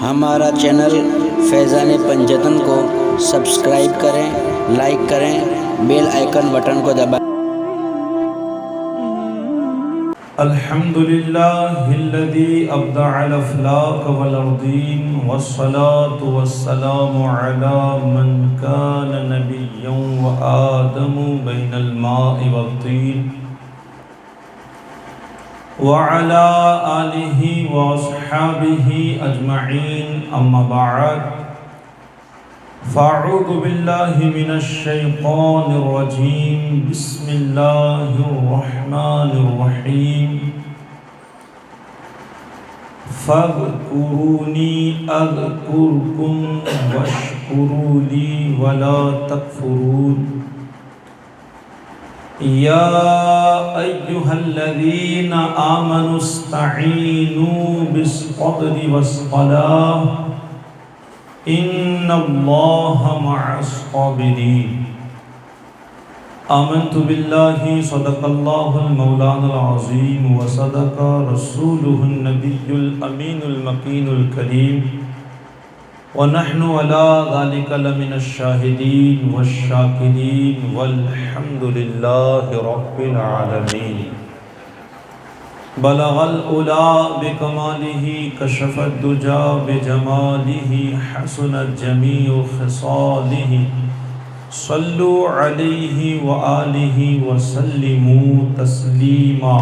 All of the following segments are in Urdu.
ہمارا چینل فیضان پنجتن کو سبسکرائب کریں، لائک کریں، بیل آئیکن بٹن کو دبائیں۔ الحمد للہ الذی ابدع الافلاک والارضین والصلاة والسلام علی من کان نبیا وآدم بین الماء والطین وعلى آلہ واصحابہ اجمعین، اما بعد فاعوذ باللہ من الشیطان الرجیم، بسم اللہ الرحمن الرحیم۔ فاذکرونی اذکرکم واشکروا لی ولا تکفرون۔ یا ایہا الذین آمنوا استعینوا بالصبر والصلاة ان اللہ مع الصابرین۔ آمنت باللہ صدق اللہ المولانا العظیم وصدق رسولہ النبی الامین المکین الکریم ونحن علی ذلک لمن الشاہدین والشاکرین والحمد للہ رب العالمین۔ بلغ العلا بکمالہ کشف الدجا بجمالہ حسنت جمیع خصالہ صلوا علیہ وآلہ وسلموا تسلیما۔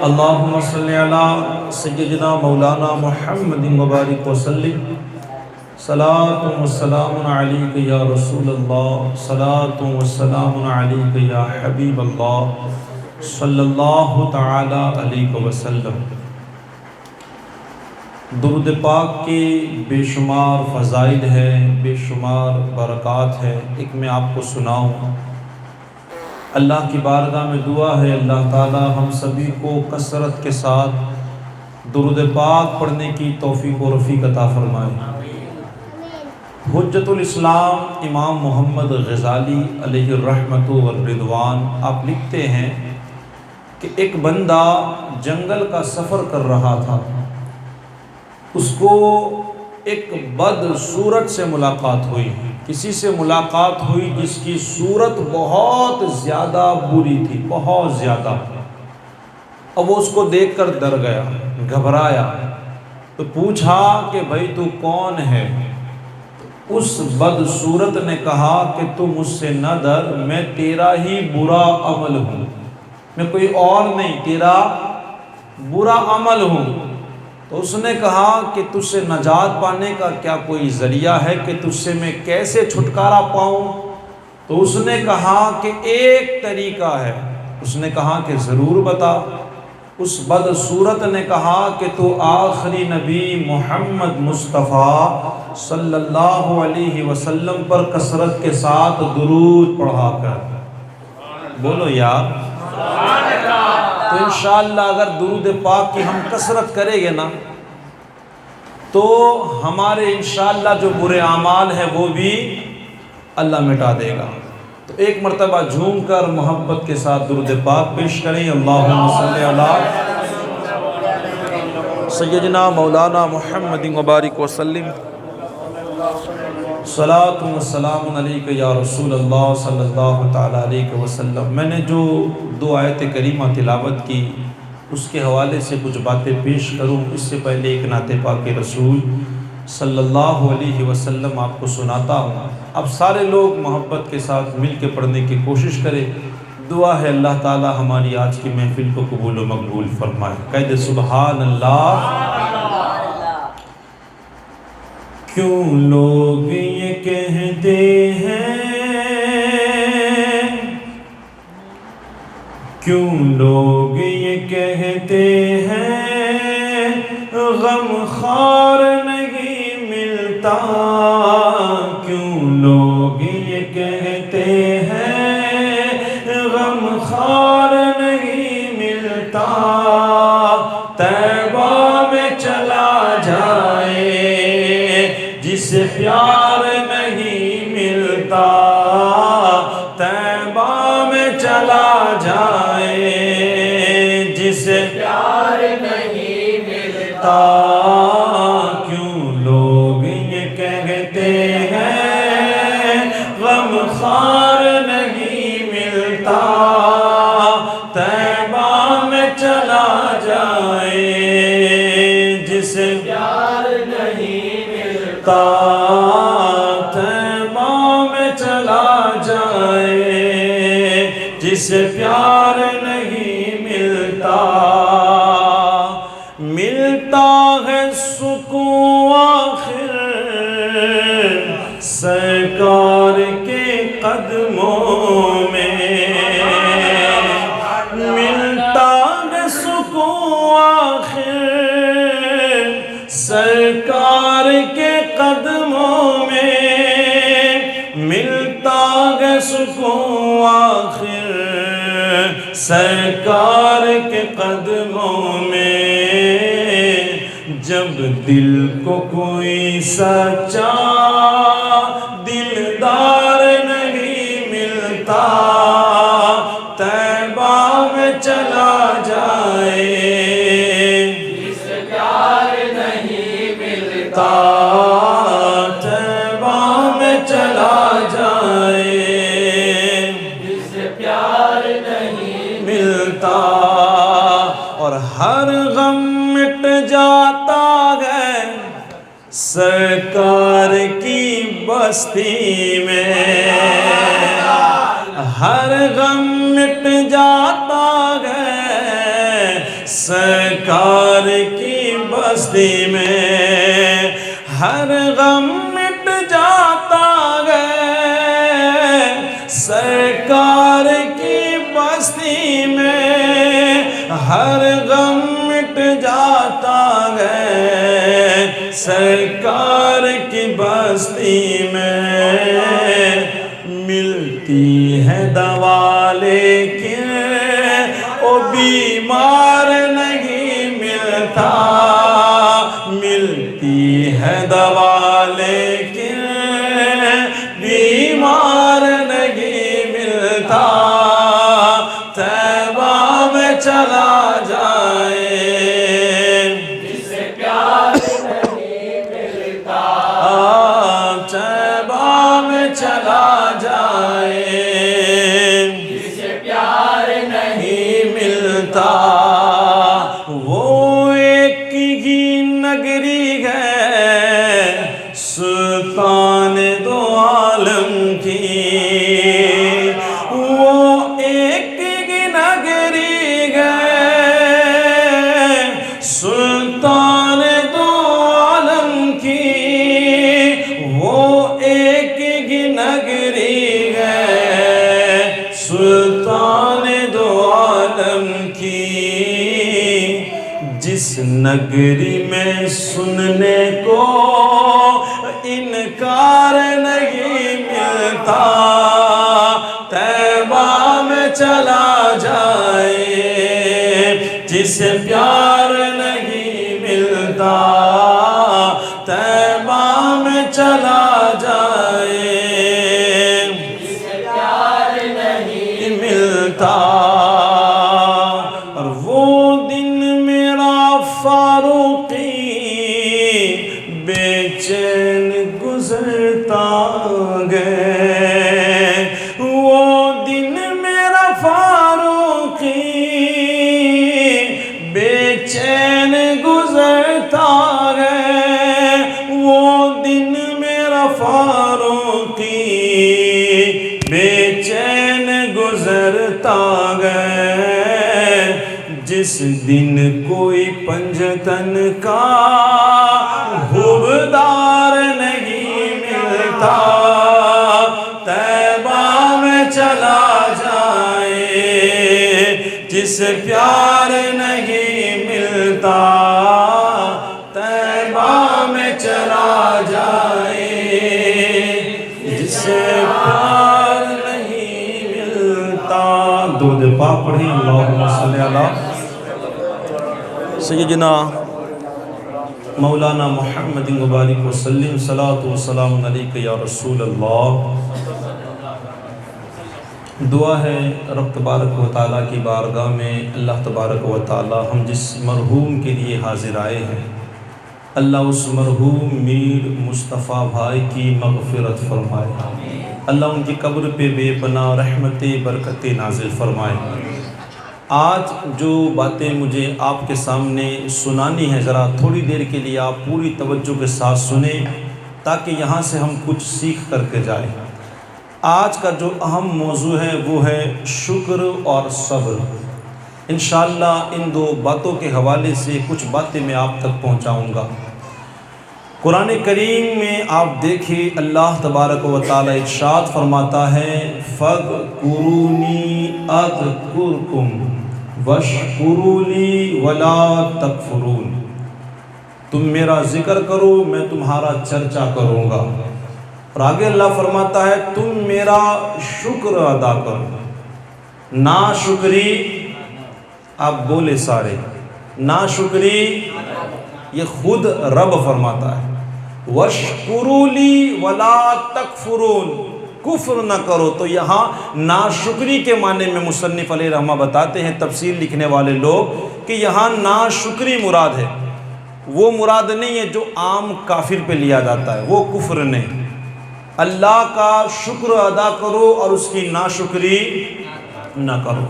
اللہم صلی علی سیدنا مولانا محمد مبارک وسلم۔ صلاۃ و سلام علیک یا رسول اللہ، صلاۃ و سلام علیک یا حبیب اللہ صلی اللہ تعالی علیہ وسلم۔ درود پاک کے بے شمار فضائل ہیں، بے شمار برکات ہے۔ ایک میں آپ کو سناؤں، اللہ کی بارگاہ میں دعا ہے اللہ تعالی ہم سبھی کو کثرت کے ساتھ درود پاک پڑھنے کی توفیق و رفیق عطا فرمائے۔ حجت الاسلام امام محمد غزالی علیہ الرحمۃ والرضوان آپ لکھتے ہیں کہ ایک بندہ جنگل کا سفر کر رہا تھا، اس کو ایک بد صورت سے ملاقات ہوئی، کسی سے ملاقات ہوئی جس کی صورت بہت زیادہ بری تھی، بہت زیادہ۔ اب وہ اس کو دیکھ کر ڈر گیا، گھبرایا، تو پوچھا کہ بھائی تو کون ہے؟ اس بد صورت نے کہا کہ تو مجھ سے نہ ڈر، میں تیرا ہی برا عمل ہوں، میں کوئی اور نہیں، تیرا برا عمل ہوں۔ تو اس نے کہا کہ تجھ سے نجات پانے کا کیا کوئی ذریعہ ہے کہ تجھ سے میں کیسے چھٹکارا پاؤں؟ تو اس نے کہا کہ ایک طریقہ ہے۔ اس نے کہا کہ ضرور بتا۔ اس بد صورت نے کہا کہ تو آخری نبی محمد مصطفیٰ صلی اللہ علیہ وسلم پر کثرت کے ساتھ درود پڑھا کر، بولو یار۔ تو انشاءاللہ اگر درود پاک کی ہم کثرت کریں گے نا تو ہمارے انشاءاللہ جو برے اعمال ہیں وہ بھی اللہ مٹا دے گا۔ تو ایک مرتبہ جھوم کر محبت کے ساتھ درود پاک پیش کریں۔ اللہم صلی علی سیدنا مولانا محمد مبارک وسلم۔ صلاۃ و سلام علیک یا رسول اللہ صلی اللہ تعالیٰ علیہ وسلم۔ میں نے جو دو آیت کریمہ تلاوت کی اس کے حوالے سے کچھ باتیں پیش کروں، اس سے پہلے ایک نعت پاک رسول صلی اللہ علیہ وسلم آپ کو سناتا ہوں۔ اب سارے لوگ محبت کے ساتھ مل کے پڑھنے کی کوشش کریں۔ دعا ہے اللہ تعالی ہماری آج کی محفل کو قبول و مقبول فرمائے۔ کہہ دے سبحان اللہ۔ کیوں لوگ یہ کہتے ہیں، کیوں لوگ یہ کہتے ہیں غم خار نہیں ملتا، کیوں لوگ یہ کہتے ہیں غم خار نہیں ملتا، طیبہ میں چلا جائے جسے پیار نہیں ملتا، طیبہ میں چلا جائے جسے پیار نہیں ملتا، چلا جائے، جسے پیار نہیں ملتا طیبہ میں چلا جائے، جسے پیار نہیں ملتا، ملتا ہے سکون آخر سرکار کے قدموں میں، ملتا ہے سکون آخر سرکار کے قدموں میں، ملتا ہے سکون آخر سرکار کے قدموں میں، جب دل کو کوئی سچا دلدار نہیں ملتا طیبہ میں چلا جائے، جسے پیار نہیں ملتا طیبہ میں چلا جائے، جسے پیار نہیں ملتا، اور ہر غم مٹ جاتا ہے سرکار کی بستی میں، ہر غم مٹ جاتا ہے سرکار کی بستی میں، ہر غم مٹ جاتا ہے سرکار کی بستی میں، ہر غم مٹ جاتا ہے سرکار کی بستی میں، ملتی ہے دوا لیکن وہ بیمار نہیں ملتا، ملتی ہے دوا لیکن بیمار نہیں ملتا طیبہ میں چلا جائے، جسے پیار نہیں ملتا طیبہ میں چلا جائے، جسے پیار نہیں ملتا، وہ ایک ہی نگری ہے سلطان دو عالم کی، وہ ایک ہی نگری ہے سلطان دو عالم کی، وہ ایک ہی نگری ہے سلطان دو عالم کی، جس نگری میں سننے کو انکار نہیں ملتا طیبہ میں چلا جائے، جسے پیار نہیں ملتا طیبہ میں چلا جائے، جسے پیار نہیں ملتا، اور وہ دن میرا فاروقی بے چین گزرتا گئے، وہ دن میرا فاروقی بے چین گزرتا گئے، وہ دن میرا فاروقی بے چین گزرتا گئے، جس دن کوئی پنجتن کا حبدار نہیں ملتا طیبہ میں چلا جائے، جسے پیار نہیں ملتا طیبہ میں چلا جائے، جسے پیار نہیں ملتا۔ درود پاک پڑھیں، اللہم صلی علی سیدنا مولانا محمد مبارک وسلم، صلاۃ و سلام علیک یا رسول اللہ۔ دعا ہے رب تبارک و تعالیٰ کی بارگاہ میں، اللہ تبارک و تعالیٰ ہم جس مرحوم کے لیے حاضر آئے ہیں، اللہ اس مرحوم میر مصطفیٰ بھائی کی مغفرت فرمائے، اللہ ان کی قبر پہ بے پناہ رحمت برکت نازل فرمائے، آج جو باتیں مجھے آپ کے سامنے سنانی ہیں، ذرا تھوڑی دیر کے لیے آپ پوری توجہ کے ساتھ سنیں تاکہ یہاں سے ہم کچھ سیکھ کر کے جائیں۔ آج کا جو اہم موضوع ہے وہ ہے شکر اور صبر۔ انشاءاللہ ان دو باتوں کے حوالے سے کچھ باتیں میں آپ تک پہنچاؤں گا۔ قرآن کریم میں آپ دیکھیں اللہ تبارک و تعالی ارشاد فرماتا ہے فَاذْكُرُونِي أَذْكُرْكُمْ وَاشْكُرُوا لِي وَلَا تَكْفُرُونِ، تم میرا ذکر کرو میں تمہارا چرچا کروں گا۔ اور آگے اللہ فرماتا ہے تم میرا شکر ادا کرو، ناشکری آپ بولے سارے، ناشکری یہ خود رب فرماتا ہے۔ وَاشْكُرُوا لِي وَلَا تَكْفُرُونَ، کفر نہ کرو، تو یہاں ناشکری کے معنی میں مصنف علیہ رحمہ بتاتے ہیں تفسیر لکھنے والے لوگ کہ یہاں ناشکری مراد ہے، وہ مراد نہیں ہے جو عام کافر پہ لیا جاتا ہے، وہ کفر نہیں۔ اللہ کا شکر ادا کرو اور اس کی ناشکری نہ کرو۔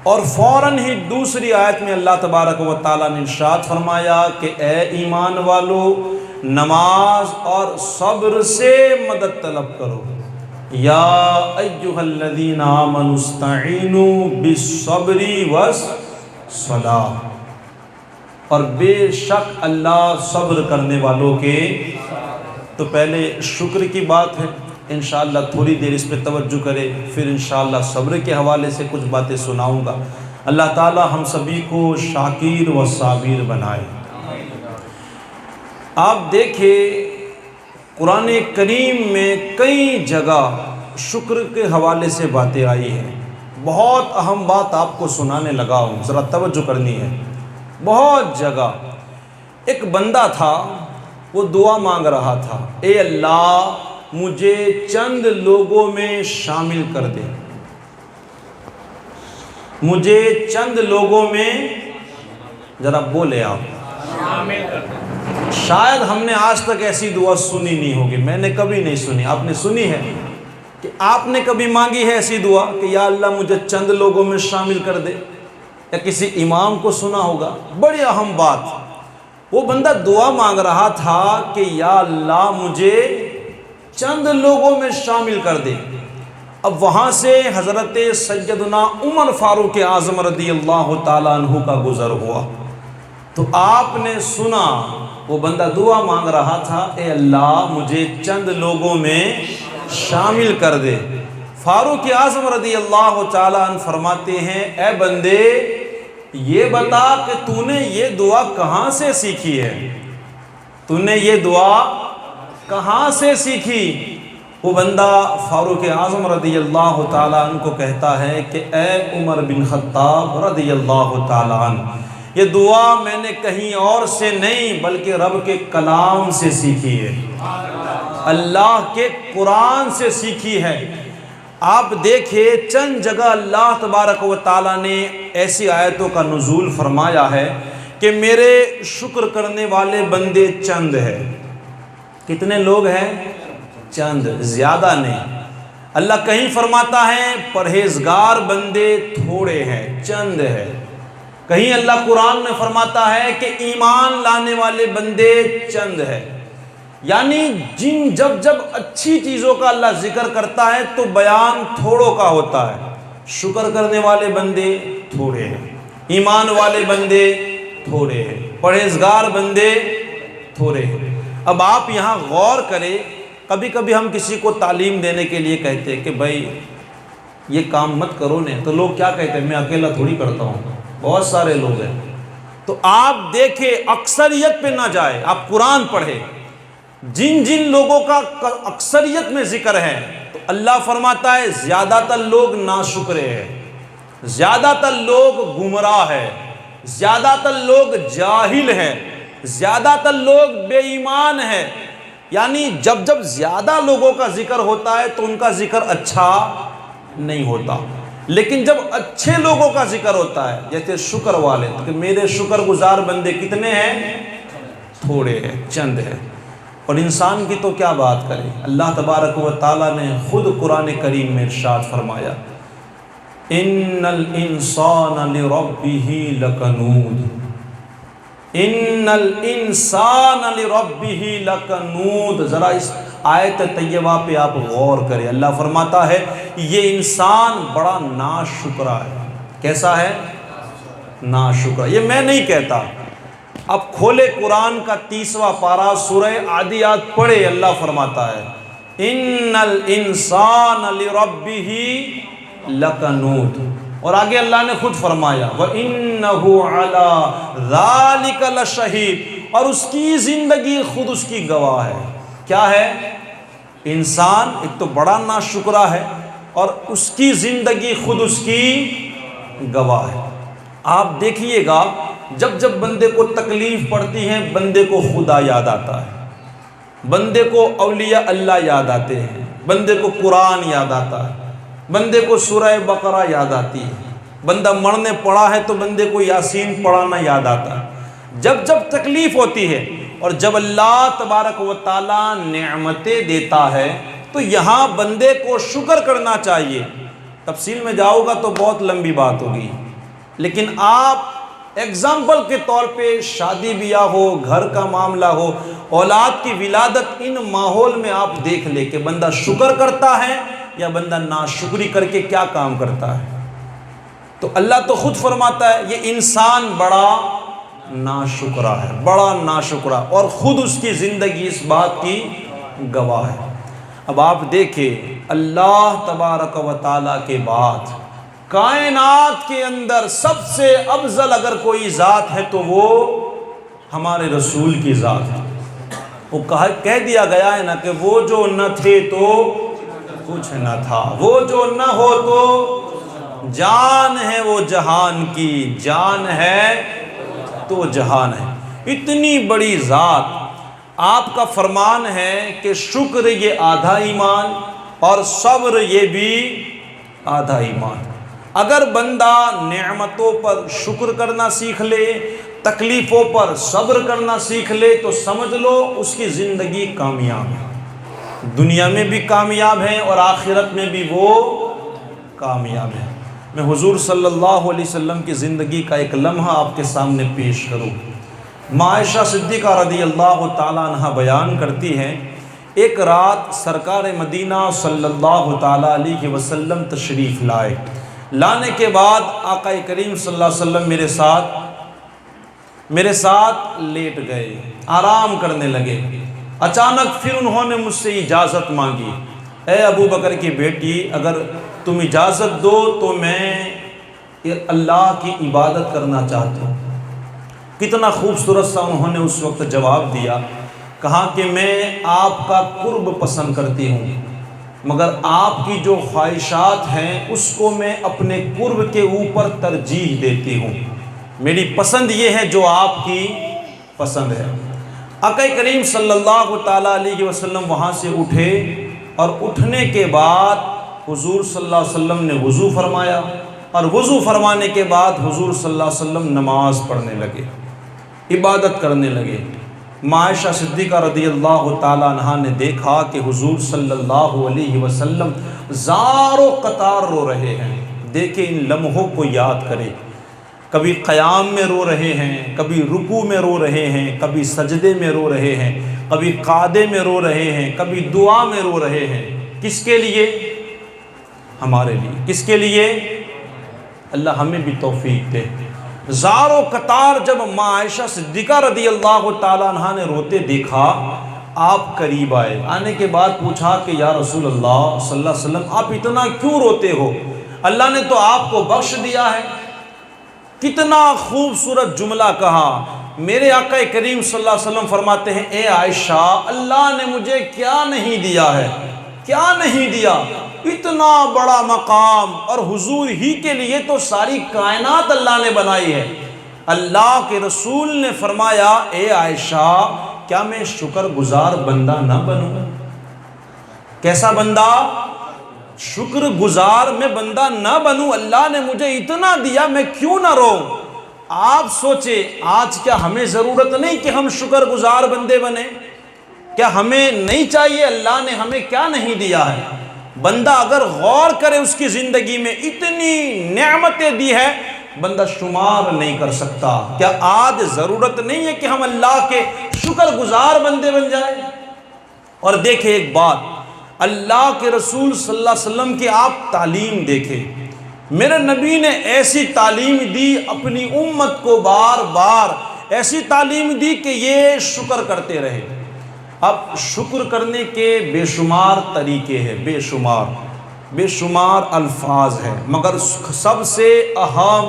اور فوراً ہی دوسری آیت میں اللہ تبارک و تعالیٰ نے ارشاد فرمایا کہ اے ایمان والو نماز اور صبر سے مدد طلب کرو۔ یا ایھا الذین آمنوا استعینوا بالصبر والصلاۃ، اور بے شک اللہ صبر کرنے والوں کے، تو پہلے شکر کی بات ہے، انشاءاللہ تھوڑی دیر اس پہ توجہ کرے، پھر انشاءاللہ صبر کے حوالے سے کچھ باتیں سناؤں گا۔ اللہ تعالی ہم سبھی کو شاکر و صابر بنائے۔ آپ دیکھیں قرآن کریم میں کئی جگہ شکر کے حوالے سے باتیں آئی ہیں۔ بہت اہم بات آپ کو سنانے لگا ہوں، ذرا توجہ کرنی ہے۔ بہت جگہ ایک بندہ تھا، وہ دعا مانگ رہا تھا، اے اللہ مجھے چند لوگوں میں شامل کر دے، مجھے چند لوگوں میں، ذرا بولے آپ، شاید ہم نے آج تک ایسی دعا سنی نہیں ہوگی، میں نے کبھی نہیں سنی، آپ نے سنی ہے کہ آپ نے کبھی مانگی ہے ایسی دعا کہ یا اللہ مجھے چند لوگوں میں شامل کر دے، یا کسی امام کو سنا ہوگا؟ بڑی اہم بات، وہ بندہ دعا مانگ رہا تھا کہ یا اللہ مجھے چند لوگوں میں شامل کر دے۔ اب وہاں سے حضرت سیدنا عمر فاروق اعظم رضی اللہ تعالیٰ عنہ کا گزر ہوا، تو آپ نے سنا وہ بندہ دعا مانگ رہا تھا اے اللہ مجھے چند لوگوں میں شامل کر دے۔ فاروق اعظم رضی اللہ تعالیٰ عنہ فرماتے ہیں اے بندے یہ بتا کہ تو نے یہ دعا کہاں سے سیکھی ہے، تو نے یہ دعا کہاں سے سیکھی؟ وہ بندہ فاروق اعظم رضی اللہ تعالیٰ عنہ کو کہتا ہے کہ اے عمر بن خطاب رضی اللہ تعالیٰ عنہ، یہ دعا میں نے کہیں اور سے نہیں بلکہ رب کے کلام سے سیکھی ہے، اللہ کے قرآن سے سیکھی ہے۔ آپ دیکھیں چند جگہ اللہ تبارک و تعالیٰ نے ایسی آیتوں کا نزول فرمایا ہے کہ میرے شکر کرنے والے بندے چند ہیں۔ کتنے لوگ ہیں؟ چند، زیادہ نہیں۔ اللہ کہیں فرماتا ہے پرہیزگار بندے تھوڑے ہیں، چند ہے۔ کہیں اللہ قرآن میں فرماتا ہے کہ ایمان لانے والے بندے چند ہے۔ یعنی جب اچھی چیزوں کا اللہ ذکر کرتا ہے تو بیان تھوڑوں کا ہوتا ہے۔ شکر کرنے والے بندے تھوڑے ہیں، ایمان والے بندے تھوڑے ہیں، پرہیزگار بندے تھوڑے ہیں۔ اب آپ یہاں غور کریں، کبھی کبھی ہم کسی کو تعلیم دینے کے لیے کہتے ہیں کہ بھائی یہ کام مت کرو نے، تو لوگ کیا کہتے ہیں میں اکیلا تھوڑی کرتا ہوں، بہت سارے لوگ ہیں۔ تو آپ دیکھیں اکثریت پہ نہ جائے، آپ قرآن پڑھیں، جن لوگوں کا اکثریت میں ذکر ہے تو اللہ فرماتا ہے زیادہ تر لوگ ناشکرے ہیں، زیادہ تر لوگ گمراہ ہیں، زیادہ تر لوگ جاہل ہیں، زیادہ تر لوگ بے ایمان ہیں۔ یعنی جب زیادہ لوگوں کا ذکر ہوتا ہے تو ان کا ذکر اچھا نہیں ہوتا، لیکن جب اچھے لوگوں کا ذکر ہوتا ہے جیسے شکر والے، کہ میرے شکر گزار بندے کتنے ہیں؟ تھوڑے ہیں، چند ہیں۔ اور انسان کی تو کیا بات کریں، اللہ تبارک و تعالیٰ نے خود قرآن کریم میں ارشاد فرمایا ان الانسان لربہ لکنود، ان الانسان لربہ لکنود۔ ذرا اس آیت طیبہ پہ آپ غور کریں۔ اللہ فرماتا ہے یہ انسان بڑا ناشکرا ہے۔ کیسا ہے؟ ناشکرا۔ یہ میں نہیں کہتا، اب کھولے قرآن کا 30واں پارہ سورہ عادیات پڑھے، اللہ فرماتا ہے ان الانسان لربہ لکنود، اور آگے اللہ نے خود فرمایا وَإِنَّهُ عَلَى ذَلِكَ لَشَهِيدٌ، اور اس کی زندگی خود اس کی گواہ ہے۔ کیا ہے؟ انسان ایک تو بڑا ناشکرا ہے اور اس کی زندگی خود اس کی گواہ ہے۔ آپ دیکھیے گا جب جب بندے کو تکلیف پڑتی ہے بندے کو خدا یاد آتا ہے، بندے کو اولیاء اللہ یاد آتے ہیں، بندے کو قرآن یاد آتا ہے، بندے کو سورہ بقرہ یاد آتی ہے، بندہ مرنے پڑا ہے تو بندے کو یاسین پڑھانا یاد آتا ہے۔ جب جب تکلیف ہوتی ہے اور جب اللہ تبارک و تعالی نعمتیں دیتا ہے تو یہاں بندے کو شکر کرنا چاہیے۔ تفصیل میں جاؤ گا تو بہت لمبی بات ہوگی، لیکن آپ ایگزامپل کے طور پہ شادی بیاہ ہو، گھر کا معاملہ ہو، اولاد کی ولادت، ان ماحول میں آپ دیکھ لیں کہ بندہ شکر کرتا ہے یا بندہ ناشکری کر کے کیا کام کرتا ہے۔ تو اللہ تو خود فرماتا ہے یہ انسان بڑا ناشکرا ہے، بڑا ناشکرا، اور خود اس کی زندگی اس بات کی گواہ ہے۔ اب آپ دیکھیں اللہ تبارک و تعالیٰ کے بعد کائنات کے اندر سب سے افضل اگر کوئی ذات ہے تو وہ ہمارے رسول کی ذات ہے۔ وہ کہہ دیا گیا ہے نا کہ وہ جو نہ تھے تو کچھ نہ تھا، وہ جو نہ ہو تو جان ہے، وہ جہان کی جان ہے تو جہان ہے۔ اتنی بڑی ذات، آپ کا فرمان ہے کہ شکر یہ آدھا ایمان اور صبر یہ بھی آدھا ایمان۔ اگر بندہ نعمتوں پر شکر کرنا سیکھ لے، تکلیفوں پر صبر کرنا سیکھ لے تو سمجھ لو اس کی زندگی کامیاب ہے، دنیا میں بھی کامیاب ہے اور آخرت میں بھی وہ کامیاب ہے۔ میں حضور صلی اللہ علیہ وسلم کی زندگی کا ایک لمحہ آپ کے سامنے پیش کروں۔ ماں عائشہ صدیقہ رضی اللہ تعالیٰ عنہ بیان کرتی ہیں ایک رات سرکار مدینہ صلی اللہ تعالیٰ علیہ وسلم تشریف لائے، لانے کے بعد آقا کریم صلی اللہ علیہ وسلم میرے ساتھ لیٹ گئے، آرام کرنے لگے۔ اچانک پھر انہوں نے مجھ سے اجازت مانگی، اے ابو بکر کی بیٹی اگر تم اجازت دو تو میں اللہ کی عبادت کرنا چاہتا ہوں۔ کتنا خوبصورت سا انہوں نے اس وقت جواب دیا، کہا کہ میں آپ کا قرب پسند کرتی ہوں مگر آپ کی جو خواہشات ہیں اس کو میں اپنے قرب کے اوپر ترجیح دیتی ہوں، میری پسند یہ ہے جو آپ کی پسند ہے۔ آقا کریم صلی اللہ تعالیٰ علیہ وسلم وہاں سے اٹھے اور اٹھنے کے بعد حضور صلی اللہ علیہ وسلم نے وضو فرمایا، اور وضو فرمانے کے بعد حضور صلی اللہ علیہ وسلم نماز پڑھنے لگے، عبادت کرنے لگے۔ ماں عائشہ صدیقہ رضی اللہ تعالیٰ عنہ نے دیکھا کہ حضور صلی اللہ علیہ وسلم زار و قطار رو رہے ہیں۔ دیکھیں ان لمحوں کو یاد کریں، کبھی قیام میں رو رہے ہیں، کبھی رکوع میں رو رہے ہیں، کبھی سجدے میں رو رہے ہیں، کبھی قعدے میں رو رہے ہیں، کبھی دعا میں رو رہے ہیں۔ کس کے لیے؟ ہمارے لیے۔ کس کے لیے؟ اللہ ہمیں بھی توفیق دے۔ زار و قطار جب ماں عائشہ صدیقہ رضی اللہ تعالیٰ عنہ نے روتے دیکھا، آپ قریب آئے، آنے کے بعد پوچھا کہ یا رسول اللہ صلی اللہ علیہ وسلم آپ اتنا کیوں روتے ہو؟ اللہ نے تو آپ کو بخش دیا ہے۔ کتنا خوبصورت جملہ کہا۔ میرے آقا کریم صلی اللہ علیہ وسلم فرماتے ہیں اے عائشہ اللہ نے مجھے کیا نہیں دیا ہے، کیا نہیں دیا، اتنا بڑا مقام، اور حضور ہی کے لیے تو ساری کائنات اللہ نے بنائی ہے۔ اللہ کے رسول نے فرمایا اے عائشہ کیا میں شکر گزار بندہ نہ بنوں؟ کیسا بندہ؟ شکر گزار میں بندہ نہ بنوں؟ اللہ نے مجھے اتنا دیا میں کیوں نہ رو؟ آپ سوچیں آج کیا ہمیں ضرورت نہیں کہ ہم شکر گزار بندے بنیں؟ کیا ہمیں نہیں چاہیے؟ اللہ نے ہمیں کیا نہیں دیا ہے؟ بندہ اگر غور کرے اس کی زندگی میں اتنی نعمتیں دی ہے، بندہ شمار نہیں کر سکتا۔ کیا آج ضرورت نہیں ہے کہ ہم اللہ کے شکر گزار بندے بن جائیں؟ اور دیکھیں ایک بات، اللہ کے رسول صلی اللہ علیہ وسلم کی آپ تعلیم دیکھیں۔ میرے نبی نے ایسی تعلیم دی اپنی امت کو، بار بار ایسی تعلیم دی کہ یہ شکر کرتے رہے۔ اب شکر کرنے کے بے شمار طریقے ہیں، بے شمار الفاظ ہیں، مگر سب سے اہم،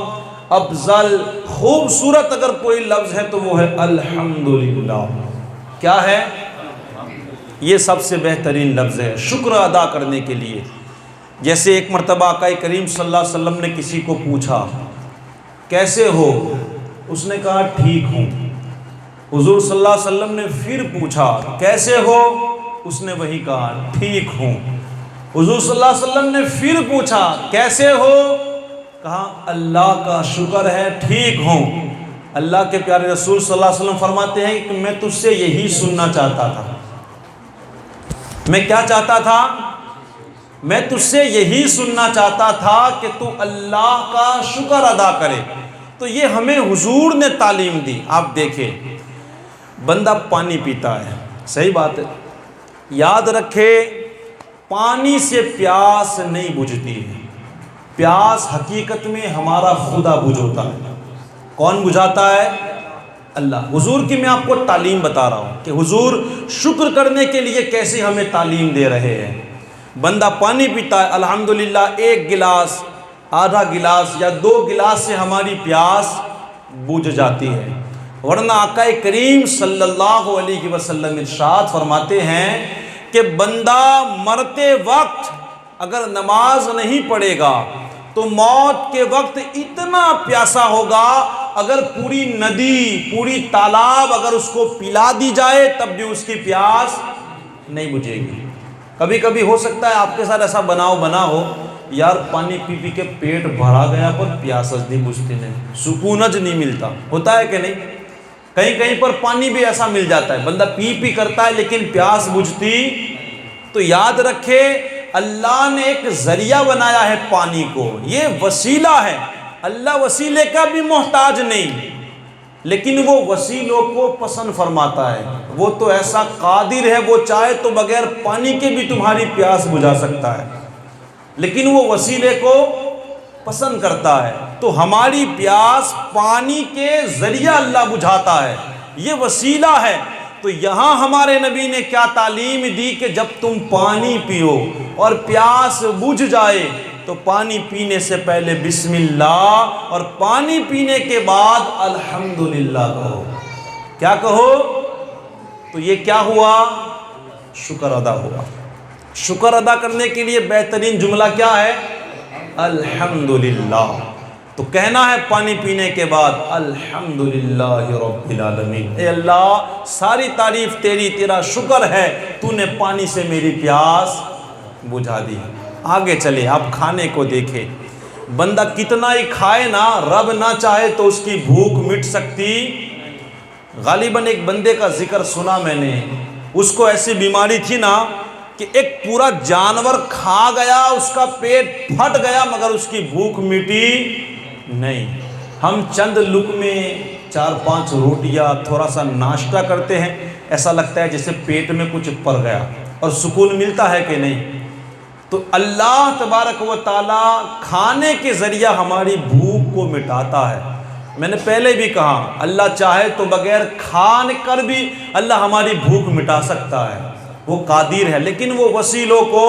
افضل، خوبصورت اگر کوئی لفظ ہے تو وہ ہے الحمدللہ۔ کیا ہے؟ یہ سب سے بہترین لفظ ہے شکر ادا کرنے کے لیے۔ جیسے ایک مرتبہ آقا کریم صلی اللہ علیہ وسلم نے کسی کو پوچھا کیسے ہو؟ اس نے کہا ٹھیک ہوں۔ حضور صلی اللہ علیہ وسلم نے پھر پوچھا کیسے ہو؟ اس نے وہی کہا ٹھیک ہوں۔ حضور صلی اللہ علیہ وسلم نے پھر پوچھا کیسے ہو؟ کہا اللہ کا شکر ہے ٹھیک ہوں۔ اللہ کے پیارے رسول صلی اللہ علیہ وسلم فرماتے ہیں کہ میں تجھ سے یہی سننا چاہتا تھا۔ میں کیا چاہتا تھا؟ میں تجھ سے یہی سننا چاہتا تھا کہ تو اللہ کا شکر ادا کرے۔ تو یہ ہمیں حضور نے تعلیم دی۔ آپ دیکھیں، بندہ پانی پیتا ہے، صحیح بات ہے، یاد رکھے پانی سے پیاس نہیں بجھتی ہے، پیاس حقیقت میں ہمارا خدا بجھوتا ہے۔ کون بجھاتا ہے؟ اللہ۔ حضور کی میں آپ کو تعلیم بتا رہا ہوں کہ حضور شکر کرنے کے لیے کیسے ہمیں تعلیم دے رہے ہیں۔ بندہ پانی پیتا ہے، الحمدللہ، ایک گلاس، آدھا گلاس یا 2 گلاس سے ہماری پیاس بجھ جاتی ہے۔ ورنہ آقا کریم صلی اللہ علیہ وسلم ارشاد فرماتے ہیں کہ بندہ مرتے وقت اگر نماز نہیں پڑھے گا تو موت کے وقت اتنا پیاسا ہوگا، اگر پوری ندی، پوری تالاب اگر اس کو پلا دی جائے تب بھی اس کی پیاس نہیں بجھے گی۔ کبھی کبھی ہو سکتا ہے آپ کے ساتھ ایسا بنا ہو، یار پانی پی پی کے پیٹ بھرا گیا پر پیاس نہیں بجھتی، نہیں، سکونج نہیں ملتا، ہوتا ہے کہ نہیں؟ کہیں پر پانی بھی ایسا مل جاتا ہے، بندہ پی کرتا ہے لیکن پیاس بجھتی۔ تو یاد رکھے اللہ نے ایک ذریعہ بنایا ہے پانی کو، یہ وسیلہ ہے۔ اللہ وسیلے کا بھی محتاج نہیں، لیکن وہ وسیلوں کو پسند فرماتا ہے۔ وہ تو ایسا قادر ہے، وہ چاہے تو بغیر پانی کے بھی تمہاری پیاس بجھا سکتا ہے، لیکن وہ وسیلے کو پسند کرتا ہے۔ تو ہماری پیاس پانی کے ذریعہ اللہ بجھاتا ہے، یہ وسیلہ ہے۔ تو یہاں ہمارے نبی نے کیا تعلیم دی کہ جب تم پانی پیو اور پیاس بجھ جائے تو پانی پینے سے پہلے بسم اللہ، اور پانی پینے کے بعد الحمدللہ کہو۔ کیا کہو؟ تو یہ کیا ہوا؟ شکر ادا ہوا۔ شکر ادا کرنے کے لیے بہترین جملہ کیا ہے؟ الحمدللہ۔ تو کہنا ہے پانی پینے کے بعد الحمدللہ رب العالمین، اے اللہ ساری تعریف تیری، تیرا شکر ہے تو نے پانی سے میری پیاس بجھا دی۔ آگے چلے، آپ کھانے کو دیکھیں، بندہ کتنا ہی کھائے نا، رب نہ چاہے تو اس کی بھوک مٹ سکتی۔ غالباً ایک بندے کا ذکر سنا میں نے، اس کو ایسی بیماری تھی نا کہ ایک پورا جانور کھا گیا، اس کا پیٹ پھٹ گیا مگر اس کی بھوک مٹی نہیں۔ ہم چند لقمے 4-5 روٹیاں تھوڑا سا ناشتہ کرتے ہیں، ایسا لگتا ہے جیسے پیٹ میں کچھ پڑ گیا، اور سکون ملتا ہے کہ نہیں؟ تو اللہ تبارک و تعالیٰ کھانے کے ذریعہ ہماری بھوک کو مٹاتا ہے۔ میں نے پہلے بھی کہا اللہ چاہے تو بغیر کھان کر بھی اللہ ہماری بھوک مٹا سکتا ہے، وہ قادر ہے، لیکن وہ وسیلوں کو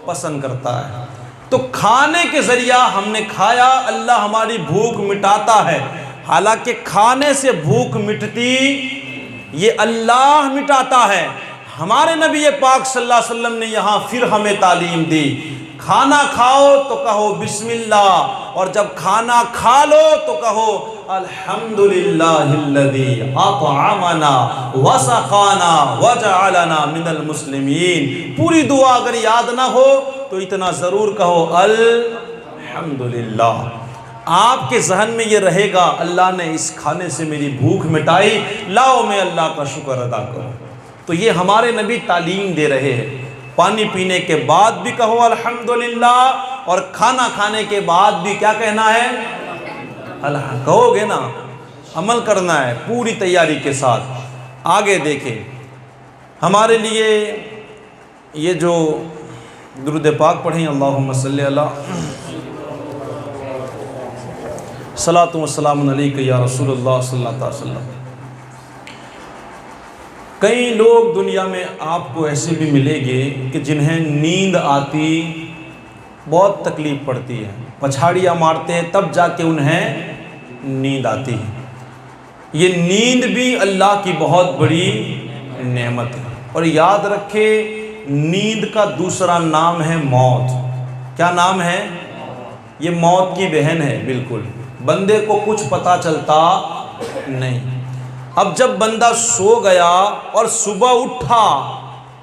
پسند کرتا ہے۔ تو کھانے کے ذریعہ ہم نے کھایا، اللہ ہماری بھوک مٹاتا ہے۔ حالانکہ کھانے سے بھوک مٹتی یہ اللہ مٹاتا ہے۔ ہمارے نبی پاک صلی اللہ علیہ وسلم نے یہاں پھر ہمیں تعلیم دی، کھانا کھاؤ تو کہو بسم اللہ، اور جب کھانا کھا لو تو کہو الحمدللہ الذی اطعمنا وسقانا وجعلنا من المسلمین۔ پوری دعا اگر یاد نہ ہو تو اتنا ضرور کہو الحمدللہ۔ آپ کے ذہن میں یہ رہے گا اللہ نے اس کھانے سے میری بھوک مٹائی، لاؤ میں اللہ کا شکر ادا کروں۔ تو یہ ہمارے نبی تعلیم دے رہے ہیں۔ پانی پینے کے بعد بھی کہو الحمدللہ، اور کھانا کھانے کے بعد بھی کیا کہنا ہے؟ کہو گے نا، عمل کرنا ہے پوری تیاری کے ساتھ۔ آگے دیکھیں، ہمارے لیے یہ جو درود پاک پڑھیں، اللہم صلی اللہ صلاۃ و سلام علیک یا رسول اللہ صلی اللہ علیہ وسلم۔ کئی لوگ دنیا میں آپ کو ایسے بھی ملیں گے کہ جنہیں نیند آتی بہت تکلیف پڑتی ہے، پچھاڑیاں مارتے ہیں تب جا کے انہیں نیند آتی ہے۔ یہ نیند بھی اللہ کی بہت بڑی نعمت ہے، اور یاد رکھے نیند کا دوسرا نام ہے موت۔ کیا نام ہے؟ یہ موت کی بہن ہے، بالکل بندے کو کچھ پتہ چلتا نہیں۔ اب جب بندہ سو گیا اور صبح اٹھا،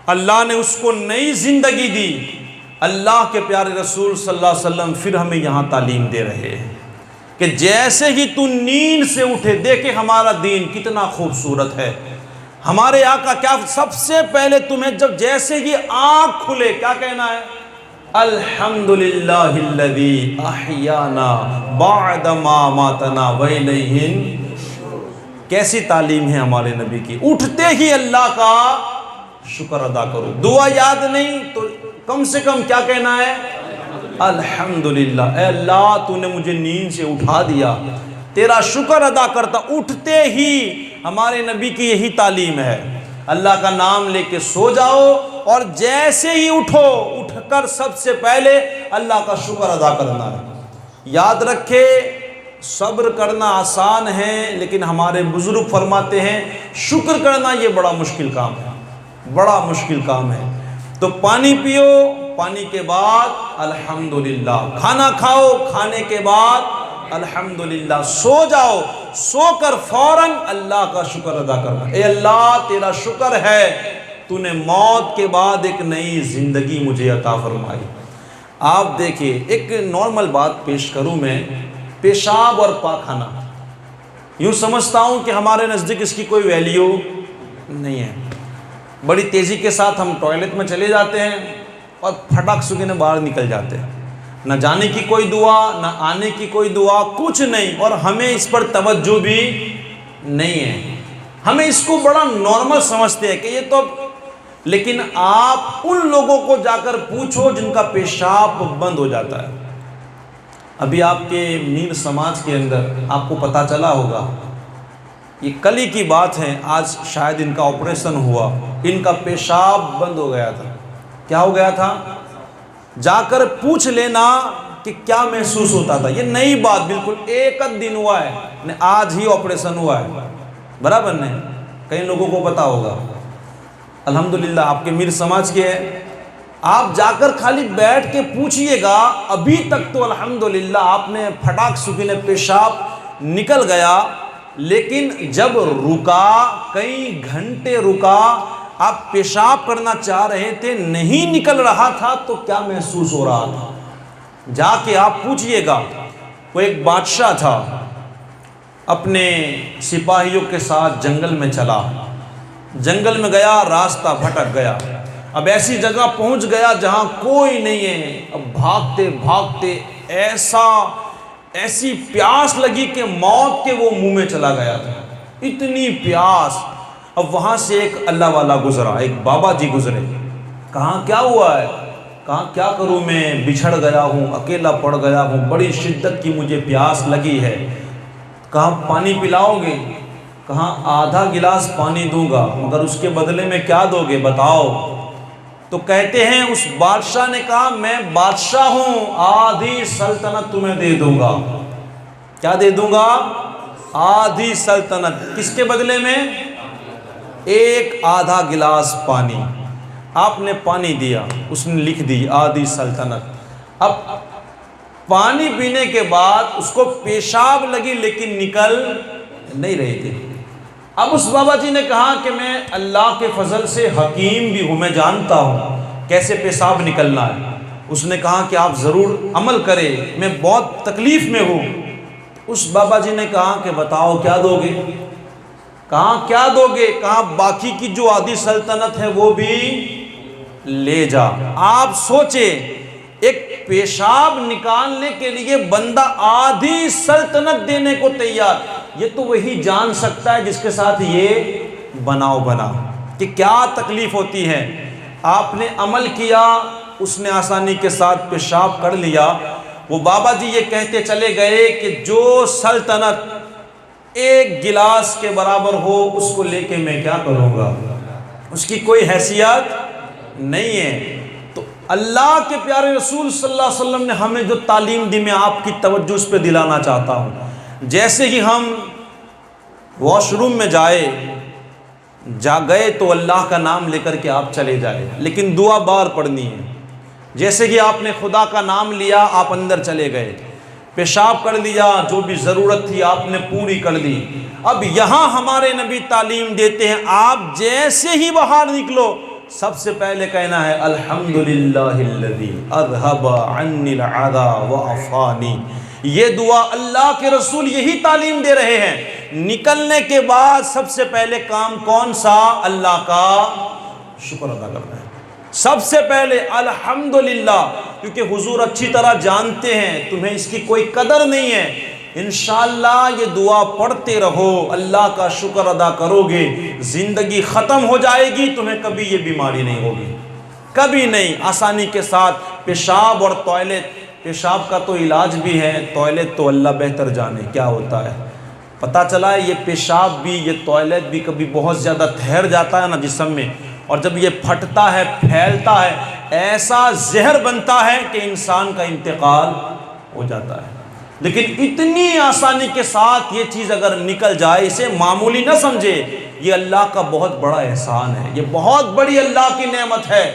اللہ نے اس کو نئی زندگی دی۔ اللہ کے پیارے رسول صلی اللہ علیہ وسلم پھر ہمیں یہاں تعلیم دے رہے ہیں کہ جیسے ہی تو نیند سے اٹھے، دیکھیں ہمارا دین کتنا خوبصورت ہے۔ ہمارے آقا کیا سب سے پہلے تمہیں جب جیسے ہی آنکھ کھلے کیا کہنا ہے؟ الحمدللہ الذی احیانا بعد ما ماتنا والیہ۔ کیسی تعلیم ہے ہمارے نبی کی، اٹھتے ہی اللہ کا شکر ادا کرو۔ دعا یاد نہیں تو کم سے کم کیا کہنا ہے؟ الحمدللہ، اے اللہ تو نے مجھے نیند سے اٹھا دیا، تیرا شکر ادا کرتا۔ اٹھتے ہی ہمارے نبی کی یہی تعلیم ہے، اللہ کا نام لے کے سو جاؤ، اور جیسے ہی اٹھو، اٹھ کر سب سے پہلے اللہ کا شکر ادا کرنا ہے۔ یاد رکھے صبر کرنا آسان ہے، لیکن ہمارے بزرگ فرماتے ہیں شکر کرنا یہ بڑا مشکل کام ہے، بڑا مشکل کام ہے۔ تو پانی پیو، پانی کے بعد الحمدللہ، کھانا کھاؤ، کھانے کے بعد الحمدللہ، سو جاؤ، سو کر فوراً اللہ کا شکر ادا کرنا۔ اے اللہ تیرا شکر ہے تو نے موت کے بعد ایک نئی زندگی مجھے عطا فرمائی۔ آپ دیکھیں، ایک نارمل بات پیش کروں میں، پیشاب اور پاخانہ، یوں سمجھتا ہوں کہ ہمارے نزدیک اس کی کوئی ویلیو نہیں ہے۔ بڑی تیزی کے ساتھ ہم ٹوائلٹ میں چلے جاتے ہیں اور پھٹاک سے باہر نکل جاتے ہیں، نہ جانے کی کوئی دعا، نہ آنے کی کوئی دعا، کچھ نہیں، اور ہمیں اس پر توجہ بھی نہیں ہے۔ ہمیں اس کو بڑا نارمل سمجھتے ہیں کہ یہ تو، لیکن آپ ان لوگوں کو جا کر پوچھو جن کا پیشاب بند ہو جاتا ہے۔ ابھی آپ کے میر سماج کے اندر آپ کو پتہ چلا ہوگا، یہ کل ہی کی بات ہے، آج شاید ان کا آپریشن ہوا، ان کا پیشاب بند ہو گیا تھا۔ کیا ہو گیا تھا؟ جا کر پوچھ لینا کہ کیا محسوس ہوتا تھا۔ یہ نئی بات، بالکل ایک دن ہوا ہے، آج ہی آپریشن ہوا ہے، برابر نہیں؟ کئی لوگوں کو پتا ہوگا۔ الحمدللہ آپ کے میر سماج کے ہیں، آپ جا کر خالی بیٹھ کے پوچھئے گا، ابھی تک تو الحمدللہ آپ نے پھٹاک سکینے پیشاب نکل گیا، لیکن جب رکا، کئی گھنٹے رکا، آپ پیشاب کرنا چاہ رہے تھے، نہیں نکل رہا تھا، تو کیا محسوس ہو رہا تھا؟ جا کے آپ پوچھئے گا۔ وہ ایک بادشاہ تھا، اپنے سپاہیوں کے ساتھ جنگل میں چلا، جنگل میں گیا، راستہ بھٹک گیا، اب ایسی جگہ پہنچ گیا جہاں کوئی نہیں ہے۔ اب بھاگتے بھاگتے ایسی پیاس لگی کہ موت کے وہ منہ میں چلا گیا تھا، اتنی پیاس۔ اب وہاں سے ایک اللہ والا گزرا، ایک بابا جی گزرے، کہاں کیا ہوا ہے؟ کہاں کیا کروں، میں بچھڑ گیا ہوں، اکیلا پڑ گیا ہوں، بڑی شدت کی مجھے پیاس لگی ہے، کہاں پانی پلاؤ گے؟ کہاں آدھا گلاس پانی دوں گا، مگر اس کے بدلے میں کیا دو گے بتاؤ؟ تو کہتے ہیں اس بادشاہ نے کہا، میں بادشاہ ہوں، آدھی سلطنت تمہیں دے دوں گا۔ کیا دے دوں گا؟ آدھی سلطنت۔ کس کے بدلے میں؟ ایک آدھا گلاس پانی۔ آپ نے پانی دیا، اس نے لکھ دی آدھی سلطنت۔ اب پانی پینے کے بعد اس کو پیشاب لگی، لیکن نکل نہیں رہی تھی۔ اب اس بابا جی نے کہا کہ میں اللہ کے فضل سے حکیم بھی ہوں، میں جانتا ہوں کیسے پیشاب نکلنا ہے۔ اس نے کہا کہ آپ ضرور عمل کریں، میں بہت تکلیف میں ہوں۔ اس بابا جی نے کہا کہ بتاؤ کیا دو گے؟ کہاں کیا دو گے؟ کہاں باقی کی جو آدھی سلطنت ہے وہ بھی لے جا۔ آپ سوچیں ایک پیشاب نکالنے کے لیے بندہ آدھی سلطنت دینے کو تیار، یہ تو وہی جان سکتا ہے جس کے ساتھ یہ بناؤ بنا کہ کیا تکلیف ہوتی ہے۔ آپ نے عمل کیا، اس نے آسانی کے ساتھ پیشاب کر لیا۔ وہ بابا جی یہ کہتے چلے گئے کہ جو سلطنت ایک گلاس کے برابر ہو اس کو لے کے میں کیا کروں گا، اس کی کوئی حیثیت نہیں ہے۔ تو اللہ کے پیارے رسول صلی اللہ علیہ وسلم نے ہمیں جو تعلیم دی، میں آپ کی توجہ اس پہ دلانا چاہتا ہوں۔ جیسے ہی ہم واش روم میں جا گئے تو اللہ کا نام لے کر کے آپ چلے جائے، لیکن دعا بار پڑھنی ہے۔ جیسے کہ آپ نے خدا کا نام لیا، آپ اندر چلے گئے، پیشاب کر لیا، جو بھی ضرورت تھی آپ نے پوری کر لی۔ اب یہاں ہمارے نبی تعلیم دیتے ہیں، آپ جیسے ہی باہر نکلو سب سے پہلے کہنا ہے الحمدللہ الذی اذھب عنی العذا وعافانی۔ یہ دعا اللہ کے رسول یہی تعلیم دے رہے ہیں۔ نکلنے کے بعد سب سے پہلے کام کون سا؟ اللہ کا شکر ادا کرنا ہے۔ سب سے پہلے الحمدللہ، کیونکہ حضور اچھی طرح جانتے ہیں تمہیں اس کی کوئی قدر نہیں ہے۔ انشاءاللہ یہ دعا پڑھتے رہو، اللہ کا شکر ادا کرو گے، زندگی ختم ہو جائے گی، تمہیں کبھی یہ بیماری نہیں ہوگی، کبھی نہیں۔ آسانی کے ساتھ پیشاب اور ٹوائلٹ، پیشاب کا تو علاج بھی ہے، ٹوائلٹ تو اللہ بہتر جانے کیا ہوتا ہے۔ پتہ چلا ہے یہ پیشاب بھی، یہ ٹوائلٹ بھی کبھی بہت زیادہ ٹھہر جاتا ہے نا جسم میں، اور جب یہ پھٹتا ہے، پھیلتا ہے، ایسا زہر بنتا ہے کہ انسان کا انتقال ہو جاتا ہے۔ لیکن اتنی آسانی کے ساتھ یہ چیز اگر نکل جائے، اسے معمولی نہ سمجھے، یہ اللہ کا بہت بڑا احسان ہے، یہ بہت بڑی اللہ کی نعمت ہے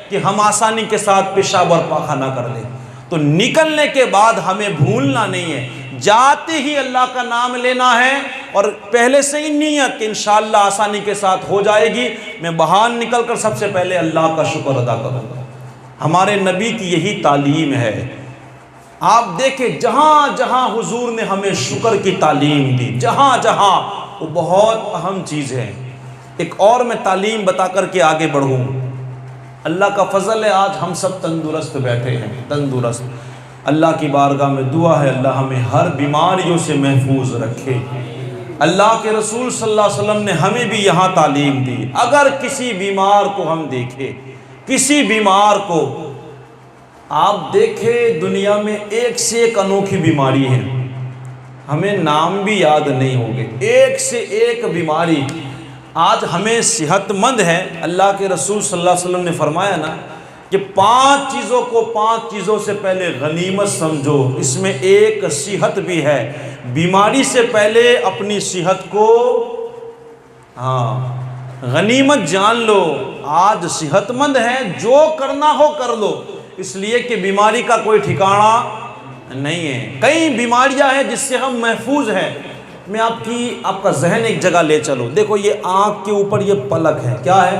کہ ہم آسانی کے ساتھ پیشاب اور پاخانہ کر لیں۔ تو نکلنے کے بعد ہمیں بھولنا نہیں ہے، جاتے ہی اللہ کا نام لینا ہے، اور پہلے سے ہی نیت کہ انشاءاللہ آسانی کے ساتھ ہو جائے گی، میں باہر نکل کر سب سے پہلے اللہ کا شکر ادا کروں گا۔ ہمارے نبی کی یہی تعلیم ہے۔ آپ دیکھیں جہاں جہاں حضور نے ہمیں شکر کی تعلیم دی، جہاں جہاں، وہ بہت اہم چیز ہے۔ ایک اور میں تعلیم بتا کر کے آگے بڑھوں۔ اللہ کا فضل ہے آج ہم سب تندرست بیٹھے ہیں، تندرست۔ اللہ کی بارگاہ میں دعا ہے اللہ ہمیں ہر بیماریوں سے محفوظ رکھے۔ اللہ کے رسول صلی اللہ علیہ وسلم نے ہمیں بھی یہاں تعلیم دی، اگر کسی بیمار کو ہم دیکھیں، کسی بیمار کو، آپ دیکھیں دنیا میں ایک سے ایک انوکھی بیماری ہے، ہمیں نام بھی یاد نہیں ہوگے، ایک سے ایک بیماری۔ آج ہمیں صحت مند ہے، اللہ کے رسول صلی اللہ علیہ وسلم نے فرمایا نا کہ 5 چیزوں کو 5 چیزوں سے پہلے غنیمت سمجھو، اس میں ایک صحت بھی ہے۔ بیماری سے پہلے اپنی صحت کو غنیمت جان لو۔ آج صحت مند ہے، جو کرنا ہو کر لو، اس لیے کہ بیماری کا کوئی ٹھکانہ نہیں ہے۔ کئی بیماریاں ہیں جس سے ہم محفوظ ہیں۔ میں آپ کا ذہن ایک جگہ لے چلو، دیکھو یہ آنکھ کے اوپر یہ پلک ہے، کیا ہے؟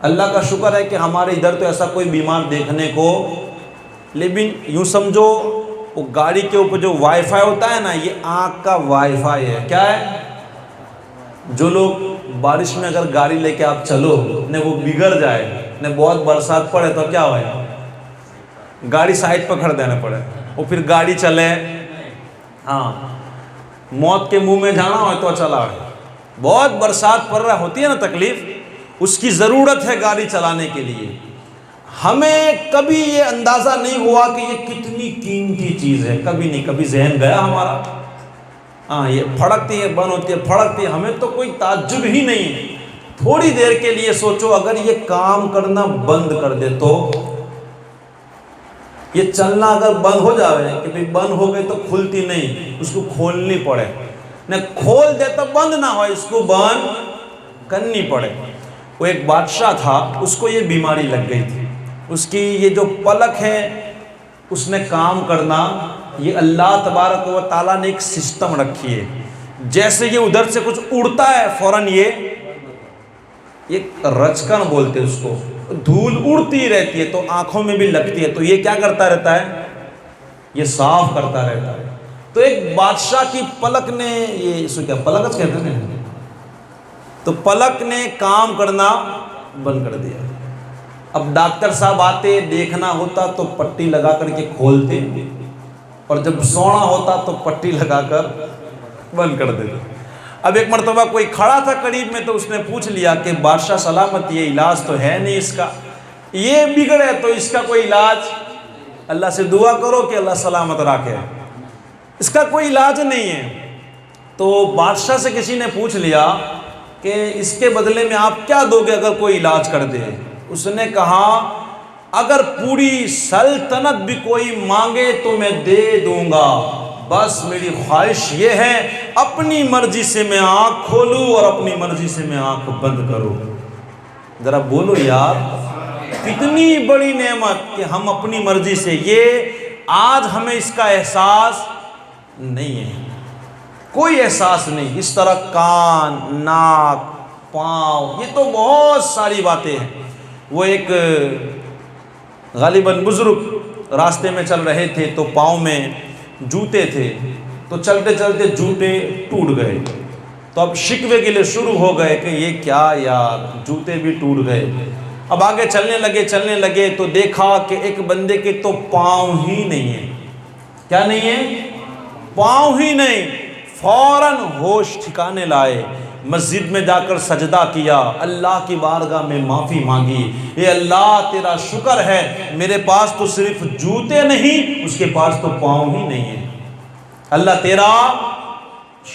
اللہ کا شکر ہے کہ ہمارے ادھر تو ایسا کوئی بیمار دیکھنے کو، لیکن یوں سمجھو وہ گاڑی کے اوپر جو وائی فائی ہوتا ہے نا، یہ آنکھ کا وائی فائی ہے۔ کیا ہے؟ جو لوگ بارش میں اگر گاڑی لے کے آپ چلو نہ وہ بگڑ جائے، نہ بہت برسات پڑے تو کیا ہوئے، گاڑی سائڈ پر کھڑ دینا پڑے، وہ پھر گاڑی چلے، موت کے منہ میں جانا ہو تو چلا ہے۔ بہت برسات پڑ رہا ہوتی ہے نا تکلیف، اس کی ضرورت ہے گاڑی چلانے کے لیے۔ ہمیں کبھی یہ اندازہ نہیں ہوا کہ یہ کتنی قیمتی چیز ہے، کبھی نہیں، کبھی ذہن گیا ہمارا، یہ پھڑکتی ہے بند ہوتی ہے، پھڑکتی ہے، ہمیں تو کوئی تعجب ہی نہیں۔ تھوڑی دیر کے لیے سوچو اگر یہ کام کرنا بند کر دے تو، یہ چلنا اگر بند ہو جائے کہ بھئی بند ہو گئے تو کھلتی نہیں، اس کو کھولنی پڑے، نہ کھول دے تو بند نہ ہو، اس کو بند کرنی پڑے۔ وہ ایک بادشاہ تھا، اس کو یہ بیماری لگ گئی تھی، اس کی یہ جو پلک ہے اس نے کام کرنا، یہ اللہ تبارک و تعالیٰ نے ایک سسٹم رکھی ہے، جیسے یہ ادھر سے کچھ اڑتا ہے فوراً یہ رچکن بولتے اس کو، دھول اڑتی رہتی ہے تو آنکھوں میں بھی لگتی ہے، تو یہ کیا کرتا رہتا ہے، یہ صاف کرتا رہتا ہے۔ تو ایک بادشاہ کی پلک نے، یہ اس کو کیا پلک کہتے ہیں، تو پلک نے کام کرنا بند کر دیا۔ اب ڈاکٹر صاحب آتے، دیکھنا ہوتا تو پٹی لگا کر کے کھولتے، اور جب سونا ہوتا تو پٹی لگا کر بند کر دیتے۔ اب ایک مرتبہ کوئی کھڑا تھا قریب میں، تو اس نے پوچھ لیا کہ بادشاہ سلامت، یہ علاج تو ہے نہیں اس کا، یہ بگڑ ہے تو اس کا کوئی علاج؟ اللہ سے دعا کرو کہ اللہ سلامت رکھے، اس کا کوئی علاج نہیں ہے۔ تو بادشاہ سے کسی نے پوچھ لیا کہ اس کے بدلے میں آپ کیا دو گے اگر کوئی علاج کر دے؟ اس نے کہا اگر پوری سلطنت بھی کوئی مانگے تو میں دے دوں گا، بس میری خواہش یہ ہے اپنی مرضی سے میں آنکھ کھولوں اور اپنی مرضی سے میں آنکھ بند کروں۔ ذرا بولو یار، کتنی بڑی نعمت کہ ہم اپنی مرضی سے، یہ آج ہمیں اس کا احساس نہیں ہے، کوئی احساس نہیں۔ اس طرح کان، ناک، پاؤں، یہ تو بہت ساری باتیں ہیں۔ وہ ایک غالباً بزرگ راستے میں چل رہے تھے تو پاؤں میں جوتے تھے، تو چلتے چلتے جوتے ٹوٹ گئے، تو اب شکوے کے لیے شروع ہو گئے کہ یہ کیا یار، جوتے بھی ٹوٹ گئے۔ اب آگے چلنے لگے تو دیکھا کہ ایک بندے کے تو پاؤں ہی نہیں ہیں۔ کیا نہیں ہے؟ پاؤں ہی نہیں۔ فوراً ہوش ٹھکانے لائے، مسجد میں جا کر سجدہ کیا، اللہ کی بارگاہ میں معافی مانگی، اے اللہ تیرا شکر ہے میرے پاس تو صرف جوتے نہیں، اس کے پاس تو پاؤں ہی نہیں ہیں۔ اللہ تیرا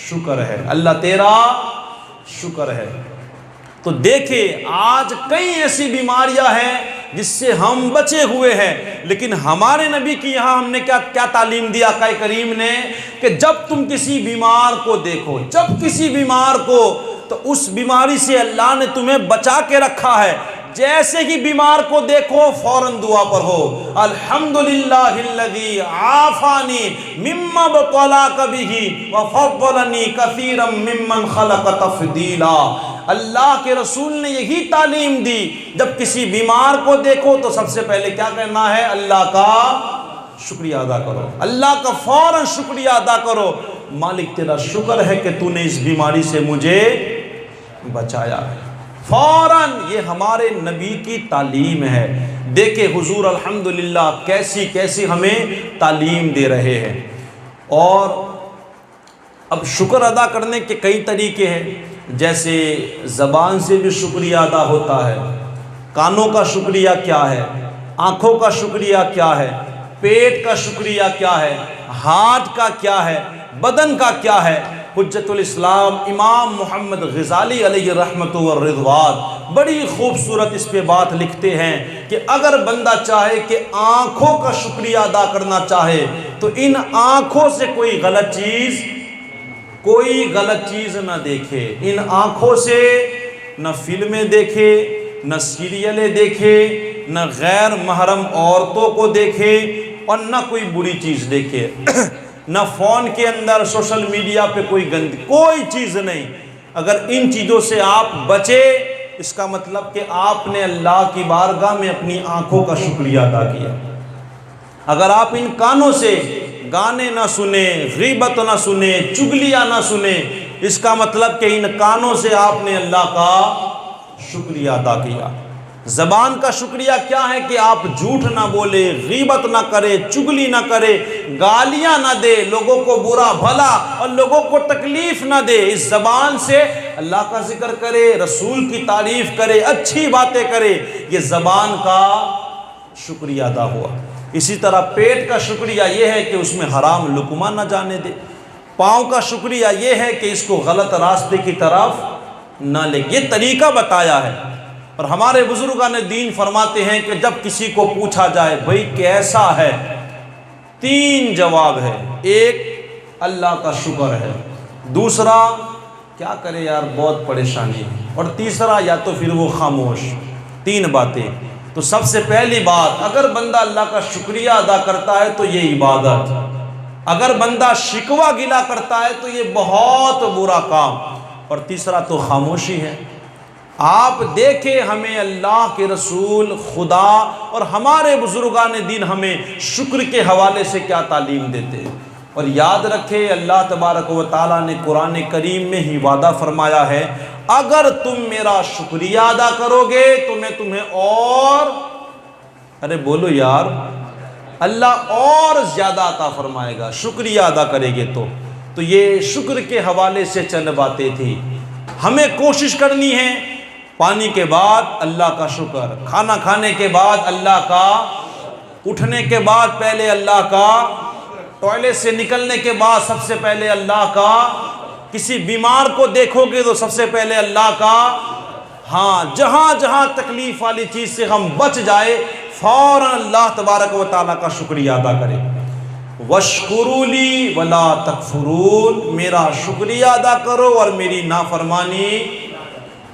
شکر ہے، اللہ تیرا شکر ہے۔ تو دیکھیں آج کئی ایسی بیماریاں ہیں جس سے ہم بچے ہوئے ہیں، لیکن ہمارے نبی کی یہاں ہم نے کیا تعلیم دی آقا کریم نے، کہ جب تم کسی بیمار کو دیکھو، جب کسی بیمار کو، تو اس بیماری سے اللہ نے تمہیں بچا کے رکھا ہے، جیسے ہی بیمار کو دیکھو فوراً دعا پڑھو، الحمدللہ الذی عافانی مما ابتلاک بہ وفضلنی کثیرا ممن خلق تفضیلا۔ اللہ کے رسول نے یہی تعلیم دی، جب کسی بیمار کو دیکھو تو سب سے پہلے کیا کرنا ہے؟ اللہ کا شکریہ ادا کرو، اللہ کا فوراً شکریہ ادا کرو، مالک تیرا شکر ہے کہ تو نے اس بیماری سے مجھے بچایا ہے۔ فوراً، یہ ہمارے نبی کی تعلیم ہے۔ دیکھیں حضور الحمدللہ کیسی کیسی ہمیں تعلیم دے رہے ہیں۔ اور اب شکر ادا کرنے کے کئی طریقے ہیں، جیسے زبان سے بھی شکریہ ادا ہوتا ہے، کانوں کا شکریہ کیا ہے، آنکھوں کا شکریہ کیا ہے، پیٹ کا شکریہ کیا ہے، ہاتھ کا کیا ہے، بدن کا کیا ہے۔ حجت الاسلام امام محمد غزالی علیہ رحمت و رضوان بڑی خوبصورت اس پہ بات لکھتے ہیں کہ اگر بندہ چاہے کہ آنکھوں کا شکریہ ادا کرنا چاہے تو ان آنکھوں سے کوئی غلط چیز نہ دیکھے، ان آنکھوں سے نہ فلمیں دیکھے، نہ سیریلیں دیکھے، نہ غیر محرم عورتوں کو دیکھے، اور نہ کوئی بری چیز دیکھے، نہ فون کے اندر سوشل میڈیا پہ کوئی چیز نہیں۔ اگر ان چیزوں سے آپ بچے، اس کا مطلب کہ آپ نے اللہ کی بارگاہ میں اپنی آنکھوں کا شکریہ ادا کیا۔ اگر آپ ان کانوں سے گانے نہ سنیں، غیبت نہ سنیں، چگلیاں نہ سنیں، اس کا مطلب کہ ان کانوں سے آپ نے اللہ کا شکریہ ادا کیا۔ زبان کا شکریہ کیا ہے کہ آپ جھوٹ نہ بولے، غیبت نہ کرے، چگلی نہ کرے، گالیاں نہ دے، لوگوں کو برا بھلا اور لوگوں کو تکلیف نہ دے، اس زبان سے اللہ کا ذکر کرے، رسول کی تعریف کرے، اچھی باتیں کرے، یہ زبان کا شکریہ ادا ہوا۔ اسی طرح پیٹ کا شکریہ یہ ہے کہ اس میں حرام لقمہ نہ جانے دے، پاؤں کا شکریہ یہ ہے کہ اس کو غلط راستے کی طرف نہ لے، یہ طریقہ بتایا ہے۔ اور ہمارے بزرگان دین فرماتے ہیں کہ جب کسی کو پوچھا جائے بھئی کیسا ہے، 3 جواب ہے، ایک اللہ کا شکر ہے، دوسرا کیا کرے یار بہت پریشانی ہے، اور تیسرا یا تو پھر وہ خاموش۔ 3 باتیں۔ تو سب سے پہلی بات، اگر بندہ اللہ کا شکریہ ادا کرتا ہے تو یہ عبادت، اگر بندہ شکوہ گلا کرتا ہے تو یہ بہت برا کام، اور تیسرا تو خاموشی ہے۔ آپ دیکھیں ہمیں اللہ کے رسول، خدا اور ہمارے بزرگان دین ہمیں شکر کے حوالے سے کیا تعلیم دیتے ہیں۔ اور یاد رکھے اللہ تبارک و تعالیٰ نے قرآن کریم میں ہی وعدہ فرمایا ہے اگر تم میرا شکریہ ادا کرو گے تو میں تمہیں اور ارے بولو یار اللہ اور زیادہ عطا فرمائے گا شکریہ ادا کرے گے تو یہ شکر کے حوالے سے چند باتیں تھی. ہمیں کوشش کرنی ہے پانی کے بعد اللہ کا شکر, کھانا کھانے کے بعد اللہ کا, اٹھنے کے بعد پہلے اللہ کا, ٹوائلٹ سے نکلنے کے بعد سب سے پہلے اللہ کا, کسی بیمار کو دیکھو گے تو سب سے پہلے اللہ کا. ہاں جہاں جہاں تکلیف والی چیز سے ہم بچ جائے فوراً اللہ تبارک و تعالیٰ کا شکریہ ادا کرے. وَاشْكُرُوا لِي وَلَا تَكْفُرُونَ, میرا شکریہ ادا کرو اور میری نافرمانی.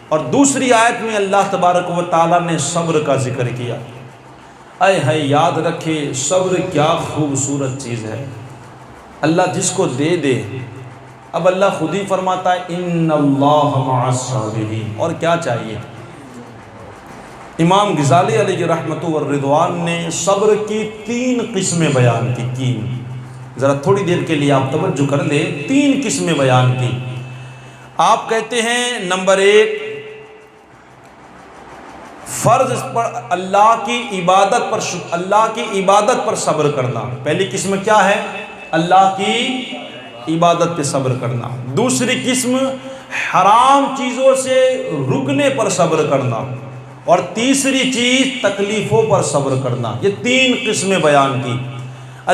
اور دوسری آیت میں اللہ تبارک و تعالیٰ نے صبر کا ذکر کیا. اے ہے یاد رکھے صبر کیا خوبصورت چیز ہے, اللہ جس کو دے دے. اب اللہ خود ہی فرماتا ہے ان اللہ مع الصابرین, اور کیا چاہیے. امام غزالی علیہ رحمۃ والرضوان نے صبر کی 3 قسمیں بیان کی. ذرا تھوڑی دیر کے لیے آپ توجہ کر لیں, 3 قسمیں بیان کی. آپ کہتے ہیں نمبر 1 فرض پر اللہ کی عبادت پر صبر کرنا. پہلی قسم کیا ہے؟ اللہ کی عبادت پہ صبر کرنا. دوسری قسم حرام چیزوں سے رکنے پر صبر کرنا. اور تیسری چیز تکلیفوں پر صبر کرنا. یہ 3 قسمیں بیان کی.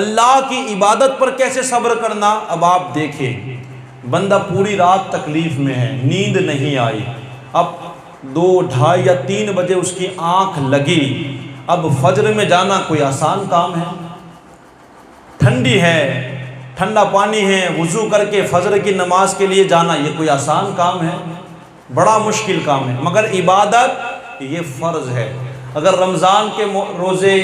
اللہ کی عبادت پر کیسے صبر کرنا؟ اب آپ دیکھیں بندہ پوری رات تکلیف میں ہے, نیند نہیں آئی, اب 2, 2:30 یا 3 بجے اس کی آنکھ لگی. اب فجر میں جانا کوئی آسان کام ہے؟ ٹھنڈی ہے, ٹھنڈا پانی ہے, وضو کر کے فجر کی نماز کے لیے جانا یہ کوئی آسان کام ہے؟ بڑا مشکل کام ہے. مگر عبادت یہ فرض ہے. اگر رمضان کے روزے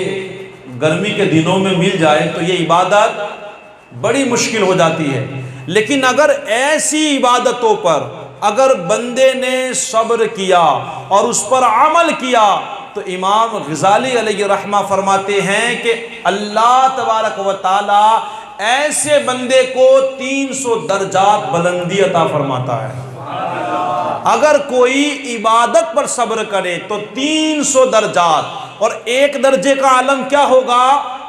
گرمی کے دنوں میں مل جائے تو یہ عبادت بڑی مشکل ہو جاتی ہے. لیکن اگر ایسی عبادتوں پر اگر بندے نے صبر کیا اور اس پر عمل کیا تو امام غزالی علیہ رحمہ فرماتے ہیں کہ اللہ تبارک و تعالی ایسے بندے کو 300 درجات بلندی عطا فرماتا ہے. اگر کوئی عبادت پر صبر کرے تو 300 درجات, اور ایک درجے کا عالم کیا ہوگا؟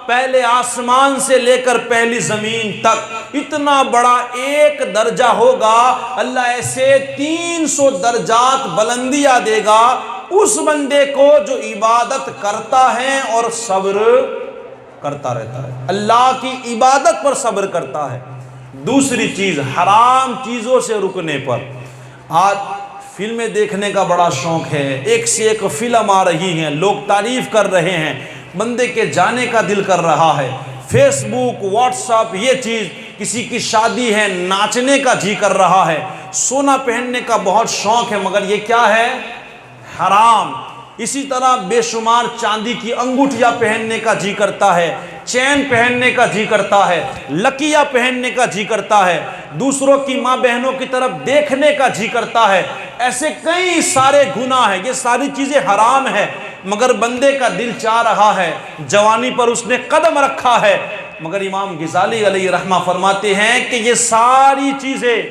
پہلے آسمان سے لے کر پہلی زمین تک اتنا بڑا ایک درجہ ہوگا. اللہ ایسے 300 درجات بلندیاں دے گا اس بندے کو جو عبادت کرتا ہے اور صبر کرتا رہتا ہے, اللہ کی عبادت پر صبر کرتا ہے. دوسری چیز حرام چیزوں سے رکنے پر. آج فلمیں دیکھنے کا بڑا شوق ہے, ایک سے ایک فلم آ رہی ہیں, لوگ تعریف کر رہے ہیں, بندے کے جانے کا دل کر رہا ہے. فیس بک, واٹس ایپ, یہ چیز, کسی کی شادی ہے ناچنے کا جی کر رہا ہے, سونا پہننے کا بہت شوق ہے, مگر یہ کیا ہے؟ حرام. اسی طرح بے شمار چاندی کی انگوٹھیاں پہننے کا جی کرتا ہے, چین پہننے کا جی کرتا ہے, لکیاں پہننے کا جی کرتا ہے, دوسروں کی ماں بہنوں کی طرف دیکھنے کا جی کرتا ہے. ایسے کئی سارے گناہ ہیں, یہ ساری چیزیں حرام ہیں, مگر بندے کا دل چاہ رہا ہے, جوانی پر اس نے قدم رکھا ہے. مگر امام غزالی علیہ رحمہ فرماتے ہیں کہ یہ ساری چیزیں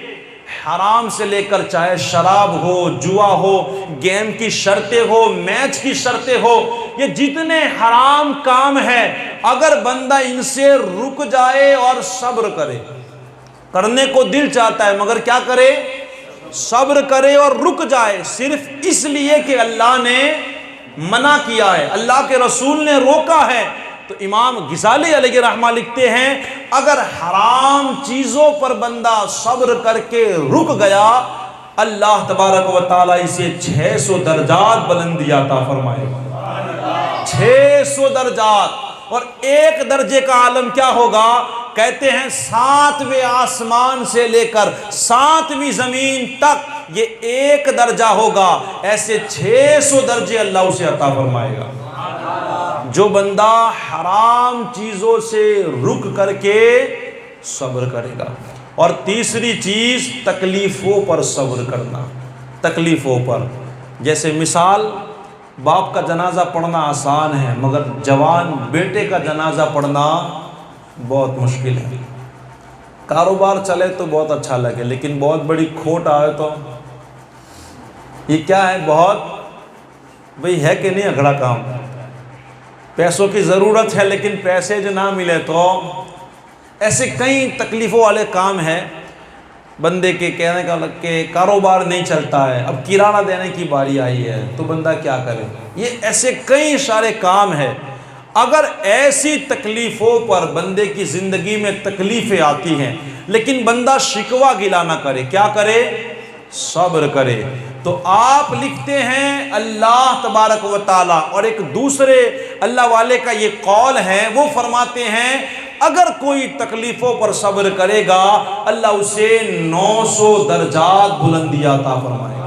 حرام سے لے کر چاہے شراب ہو, جوا ہو, گیم کی شرطیں ہو, میچ کی شرطیں ہو, یہ جتنے حرام کام ہیں اگر بندہ ان سے رک جائے اور صبر کرے, کرنے کو دل چاہتا ہے مگر کیا کرے؟ صبر کرے اور رک جائے, صرف اس لیے کہ اللہ نے منع کیا ہے, اللہ کے رسول نے روکا ہے. تو امام غزالی علیہ رحمہ لکھتے ہیں اگر حرام چیزوں پر بندہ صبر کر کے رک گیا اللہ تبارک و تعالیٰ اسے 600 درجات بلندی عطا فرمائے گا. 600 درجات. اور ایک درجے کا عالم کیا ہوگا؟ کہتے ہیں 7ویں آسمان سے لے کر 7ویں زمین تک یہ ایک درجہ ہوگا. ایسے 600 درجے اللہ اسے عطا فرمائے گا جو بندہ حرام چیزوں سے رک کر کے صبر کرے گا. اور تیسری چیز تکلیفوں پر صبر کرنا. تکلیفوں پر, جیسے مثال باپ کا جنازہ پڑھنا آسان ہے مگر جوان بیٹے کا جنازہ پڑھنا بہت مشکل ہے. کاروبار چلے تو بہت اچھا لگے، لیکن بہت بڑی کھوٹ آئے تو یہ کیا ہے؟ بہت بھئی ہے کہ نہیں اگڑا کام؟ پیسوں کی ضرورت ہے لیکن پیسے جو نہ ملے تو ایسے کئی تکلیفوں والے کام ہیں بندے کے کہنے کا کہ کاروبار نہیں چلتا ہے، اب کرانہ دینے کی باری آئی ہے تو بندہ کیا کرے؟ یہ ایسے کئی سارے کام ہیں۔ اگر ایسی تکلیفوں پر بندے کی زندگی میں تکلیفیں آتی ہیں لیکن بندہ شکوہ گلا نہ کرے، کیا کرے؟ صبر کرے، تو آپ لکھتے ہیں اللہ تبارک و تعالیٰ، اور ایک دوسرے اللہ والے کا یہ قول ہے، وہ فرماتے ہیں اگر کوئی تکلیفوں پر صبر کرے گا اللہ اسے 900 درجات بلندی عطا فرمائے گا۔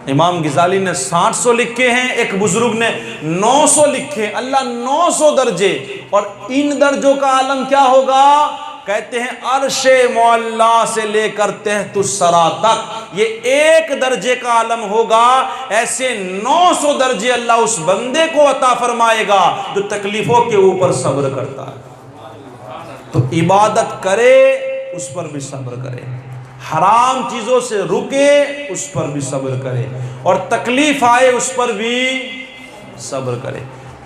امام غزالی نے 700 لکھے ہیں، ایک بزرگ نے 900 لکھے، اللہ 900 درجے، اور ان درجوں کا عالم کیا ہوگا؟ کہتے ہیں عرش معلیٰ سے لے کر تحت الثری تک یہ ایک درجے کا عالم ہوگا، ایسے 900 درجے اللہ اس بندے کو عطا فرمائے گا جو تکلیفوں کے اوپر صبر کرتا ہے۔ تو عبادت کرے اس پر بھی صبر کرے، حرام چیزوں سے رکے اس پر بھی صبر کرے، اور تکلیف آئے اس پر بھی صبر کرے۔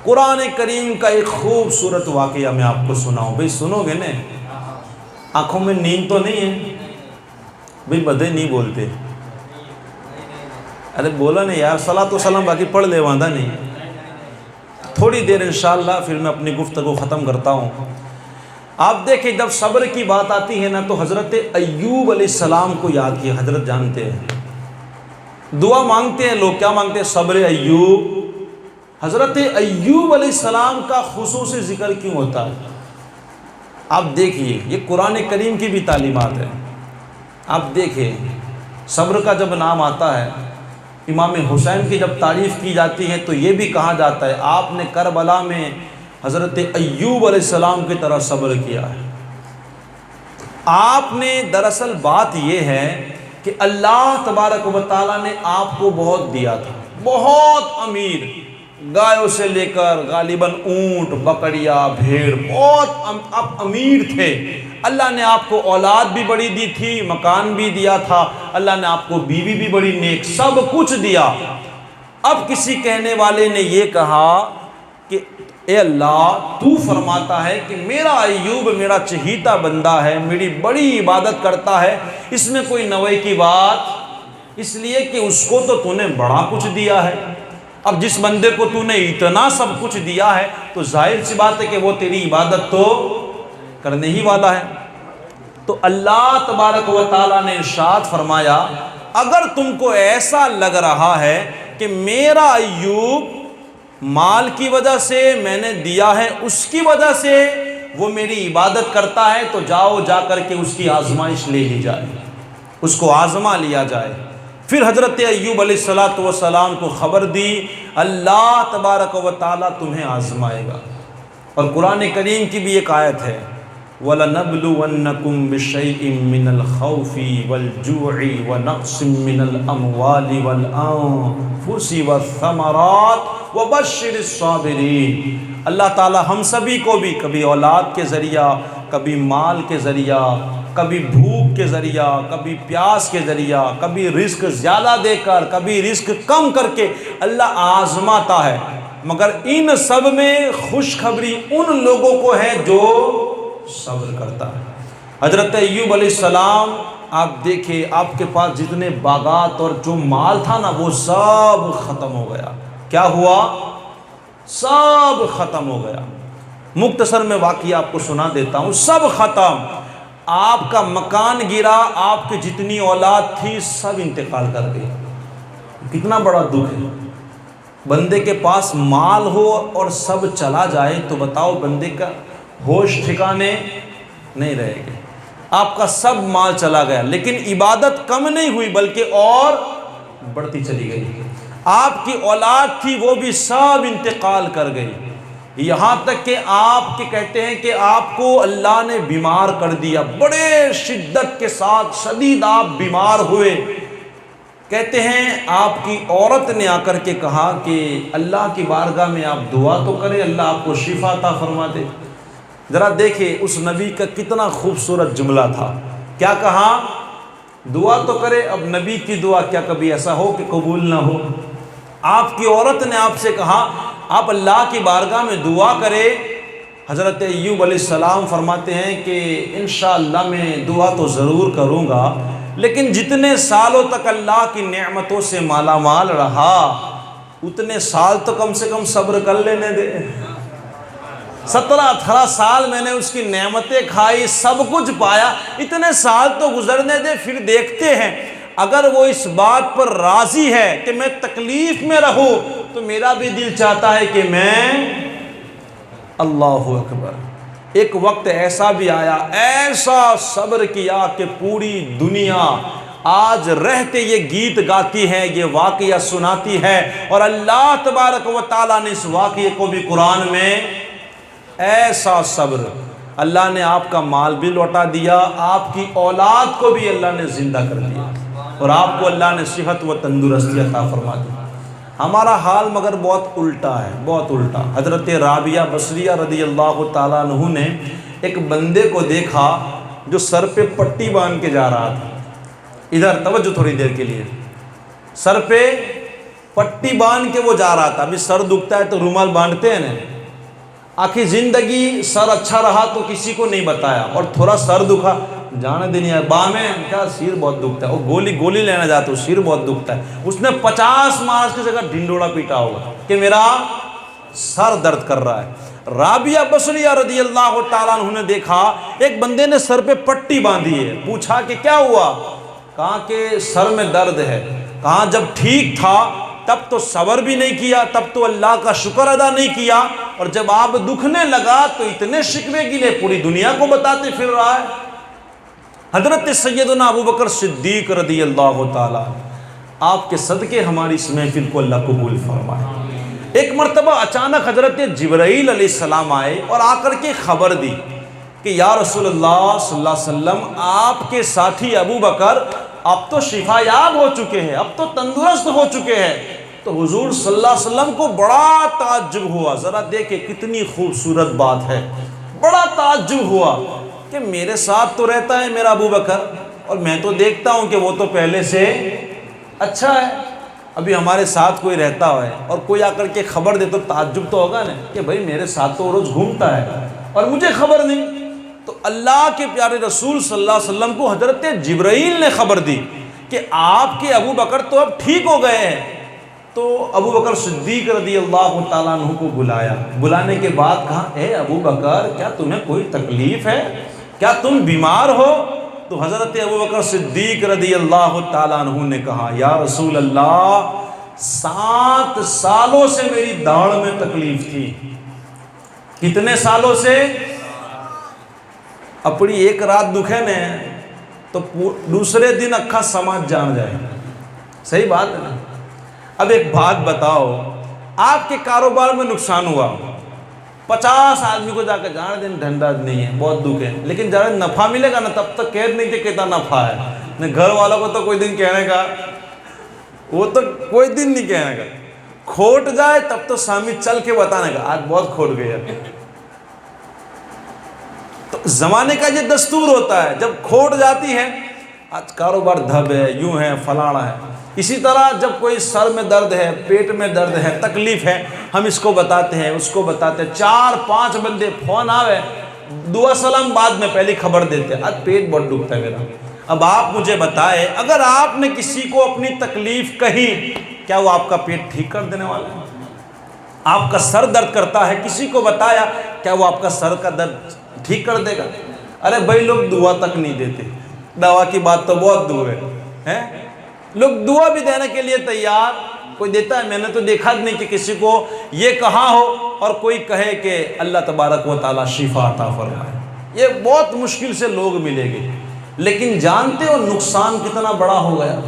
قرآن کریم کا ایک خوبصورت واقعہ میں آپ کو سناؤں، بھئی سنو گے نا؟ آنکھوں میں نیند تو نہیں ہے؟ بھئی بدے نہیں بولتے، ارے بولا نہیں یار، صلاۃ و سلام باقی پڑھ لے واندہ نہیں۔ تھوڑی دیر انشاءاللہ پھر میں اپنی گفتگو ختم کرتا ہوں۔ آپ دیکھیں جب صبر کی بات آتی ہے نا تو حضرت ایوب علیہ السلام کو یاد کیا، حضرت جانتے ہیں، دعا مانگتے ہیں لوگ، کیا مانگتے ہیں؟ صبر ایوب۔ حضرت ایوب علیہ السلام کا خصوصی ذکر کیوں ہوتا ہے؟ آپ دیکھیے، یہ قرآن کریم کی بھی تعلیمات ہے۔ آپ دیکھیں صبر کا جب نام آتا ہے، امام حسین کی جب تعریف کی جاتی ہے تو یہ بھی کہا جاتا ہے آپ نے کربلا میں حضرت ایوب علیہ السلام کی طرح صبر کیا ہے۔ آپ نے دراصل بات یہ ہے کہ اللہ تبارک و تعالیٰ نے آپ کو بہت دیا تھا، بہت امیر، گایوں سے لے کر غالباً اونٹ، بکریاں، بھیڑ، بہت آپ امیر تھے۔ اللہ نے آپ کو اولاد بھی بڑی دی تھی، مکان بھی دیا تھا، اللہ نے آپ کو بیوی بھی بڑی نیک، سب کچھ دیا۔ اب کسی کہنے والے نے یہ کہا کہ اے اللہ تو فرماتا ہے کہ میرا ایوب میرا چہیتا بندہ ہے، میری بڑی عبادت کرتا ہے، اس میں کوئی نوے کی بات، اس لیے کہ اس کو تو نے بڑا کچھ دیا ہے۔ اب جس بندے کو تو نے اتنا سب کچھ دیا ہے تو ظاہر سی بات ہے کہ وہ تیری عبادت تو کرنے ہی والا ہے۔ تو اللہ تبارک و تعالیٰ نے ارشاد فرمایا اگر تم کو ایسا لگ رہا ہے کہ میرا ایوب مال کی وجہ سے میں نے دیا ہے، اس کی وجہ سے وہ میری عبادت کرتا ہے، تو جاؤ جا کر کے اس کی آزمائش لے لی جائے، اس کو آزما لیا جائے۔ پھر حضرت ایوب علیہ السلام کو خبر دی اللہ تبارک و تعالیٰ تمہیں آزمائے گا۔ اور قرآن کریم کی بھی ایک آیت ہے وَلَنَبْلُوَنَّكُمْ بِشَيْءٍ مِّنَ الْخَوْفِ وَالْجُوعِ وَنَقْصٍ مِّنَ الْأَمْوَالِ وَالْأَنفُسِ وَالثَّمَرَاتِ وَبَشِّرِ الصَّابِرِينَ۔ اللہ تعالیٰ ہم سبھی کو بھی کبھی اولاد کے ذریعہ، کبھی مال کے ذریعہ، کبھی بھوک کے ذریعہ، کبھی پیاس کے ذریعہ، کبھی رزق زیادہ دے کر، کبھی رزق کم کر کے اللہ آزماتا ہے، مگر ان سب میں خوشخبری ان لوگوں کو ہے جو صبر کرتا ہے۔ حضرت ایوب علیہ السلام آپ دیکھیں، آپ کے پاس جتنے باغات اور جو مال تھا نا وہ سب ختم ہو گیا۔ کیا ہوا؟ سب ختم ہو گیا۔ مختصر میں واقعہ آپ کو سنا دیتا ہوں، سب ختم۔ آپ کا مکان گرا، آپ کی جتنی اولاد تھی سب انتقال کر گئی۔ کتنا بڑا دکھ ہے، بندے کے پاس مال ہو اور سب چلا جائے تو بتاؤ بندے کا ہوش ٹھکانے نہیں رہے گے۔ آپ کا سب مال چلا گیا لیکن عبادت کم نہیں ہوئی بلکہ اور بڑھتی چلی گئی۔ آپ کی اولاد تھی وہ بھی سب انتقال کر گئی، یہاں تک کہ آپ کے کہتے ہیں کہ آپ کو اللہ نے بیمار کر دیا، بڑے شدت کے ساتھ شدید آپ بیمار ہوئے۔ کہتے ہیں آپ کی عورت نے آ کر کے کہا کہ اللہ کی بارگاہ میں آپ دعا تو کریں، اللہ آپ کو شفا عطا فرما دے۔ ذرا دیکھیں اس نبی کا کتنا خوبصورت جملہ تھا. کیا کہا؟ دعا تو کرے. اب نبی کی دعا کیا کبھی ایسا ہو کہ قبول نہ ہو؟ آپ کی عورت نے آپ سے کہا آپ اللہ کی بارگاہ میں دعا کرے. حضرت ایوب علیہ السلام فرماتے ہیں کہ انشاءاللہ میں دعا تو ضرور کروں گا، لیکن جتنے سالوں تک اللہ کی نعمتوں سے مالا مال رہا اتنے سال تو کم سے کم صبر کر لینے دے. 17-18 سال میں نے اس کی نعمتیں کھائی، سب کچھ پایا، اتنے سال تو گزرنے دے، پھر دیکھتے ہیں. اگر وہ اس بات پر راضی ہے کہ میں تکلیف میں رہوں تو میرا بھی دل چاہتا ہے کہ میں اللہ اکبر. ایک وقت ایسا بھی آیا، ایسا صبر کیا کہ پوری دنیا آج رہتے یہ گیت گاتی ہے، یہ واقعہ سناتی ہے، اور اللہ تبارک و تعالیٰ نے اس واقعے کو بھی قرآن میں ایسا صبر. اللہ نے آپ کا مال بھی لوٹا دیا، آپ کی اولاد کو بھی اللہ نے زندہ کر دیا، اور آپ کو اللہ نے صحت و تندرستی عطا فرما دی. ہمارا حال مگر بہت الٹا ہے، بہت الٹا. حضرت رابعہ بصریہ رضی اللہ تعالیٰ عنہ نے ایک بندے کو دیکھا جو سر پہ پٹی باندھ کے جا رہا تھا. ادھر توجہ تھوڑی دیر کے لیے. سر پہ پٹی باندھ کے وہ جا رہا تھا. ابھی سر دکھتا ہے تو رومال باندھتے ہیں نا. آخری زندگی سر اچھا رہا تو کسی کو نہیں بتایا، اور تھوڑا سر دکھا جانے دینی ہے بامیں کیا سیر بہت دکھتا ہے، وہ گولی لینا جاتا ہے، سیر بہت دکھتا ہے. اس نے 50 مارچ کی جگہ ڈھنڈوڑا پیٹا ہوگا کہ میرا سر درد کر رہا ہے. رابعہ بصریہ رضی اللہ تعالیٰ عنہ نے دیکھا ایک بندے نے سر پہ پٹی باندھی ہے. پوچھا کہ کیا ہوا؟ کہا کہ سر میں درد ہے. کہا جب ٹھیک تھا تب تو صبر بھی نہیں کیا، تب تو اللہ کا شکر ادا نہیں کیا، اور جب آپ دکھنے لگا تو اتنے شکوے گلے پوری دنیا کو بتاتے پھر رہا ہے. حضرت سیدنا ابوبکر صدیق رضی اللہ تعالیٰ، آپ کے صدقے ہماری اس محفل کو اللہ قبول فرمائے. ایک مرتبہ اچانک حضرت جبرائیل علیہ السلام آئے اور آ کر کے خبر دی کہ یا رسول اللہ صلی اللہ علیہ وسلم آپ کے ساتھی ابوبکر اب تو شفا یاب ہو چکے ہیں، اب تو تندرست ہو چکے ہیں. تو حضور صلی اللہ علیہ وسلم کو بڑا تعجب ہوا. ذرا دیکھیں کتنی خوبصورت بات ہے. بڑا تعجب ہوا کہ میرے ساتھ تو رہتا ہے میرا ابوبکر، اور میں تو دیکھتا ہوں کہ وہ تو پہلے سے اچھا ہے. ابھی ہمارے ساتھ کوئی رہتا ہے اور کوئی آ کر کے خبر دے تو تعجب تو ہوگا نا کہ بھائی میرے ساتھ تو روز گھومتا ہے اور مجھے خبر نہیں. تو اللہ کے پیارے رسول صلی اللہ علیہ وسلم کو حضرت جبرائیل نے خبر دی کہ آپ کے ابوبکر تو اب ٹھیک ہو گئے ہیں. تو ابوبکر صدیق رضی اللہ تعالیٰ عنہ کو بلایا. بلانے کے بعد کہا اے ابوبکر کیا تمہیں کوئی تکلیف ہے؟ کیا تم بیمار ہو؟ تو حضرت ابوبکر صدیق رضی اللہ تعالیٰ عنہ نے کہا یا رسول اللہ 7 سالوں سے میری داڑھ میں تکلیف تھی. کتنے سالوں سے؟ اپنی ایک رات دکھے نے تو دوسرے دن اکھا سماج جان جائے. صحیح بات ہے نا. اب ایک بات بتاؤ، آپ کے کاروبار میں نقصان ہوا، 50 آدمی کو جا کے جانے دن ڈھنڈا نہیں ہے، بہت دکھ ہے، لیکن جب نفع ملے گا نا تب تک قید نہیں کہ کتنا نفع ہے. نہ گھر والوں کو تو کوئی دن کہنے کا، وہ تو کوئی دن نہیں کہنے کا. کھوٹ جائے تب تو سامنے چل کے بتانے کا آج بہت کھوٹ گئی ہے. تو زمانے کا یہ دستور ہوتا ہے، جب کھوٹ جاتی ہے آج کاروبار دھب ہے، یوں ہے، فلانا ہے. اسی طرح جب کوئی سر میں درد ہے، پیٹ میں درد ہے، تکلیف ہے، ہم اس کو بتاتے ہیں، اس کو بتاتے ہیں. 4-5 بندے فون آوے، دعا سلام بعد میں پہلی خبر دیتے ہیں آج پیٹ بہت دکھتا ہے میرا. اب آپ مجھے بتائیں اگر آپ نے کسی کو اپنی تکلیف کہی کیا وہ آپ کا پیٹ ٹھیک کر دینے والا ہے؟ آپ کا سر درد کرتا ہے، کسی کو بتایا کیا وہ آپ کا سر کا درد ٹھیک کر دے گا؟ ارے بھائی لوگ دعا تک نہیں دیتے. دوا کی بات تو بہت دور ہے. لوگ دعا بھی دینے کے لیے تیار، کوئی دیتا ہے؟ میں نے تو دیکھا نہیں کہ کسی کو یہ کہا ہو اور کوئی کہے کہ اللہ تبارک و تعالیٰ شفا عطا فرمائے. یہ بہت مشکل سے لوگ ملیں گے. لیکن جانتے ہو نقصان کتنا بڑا ہو گیا؟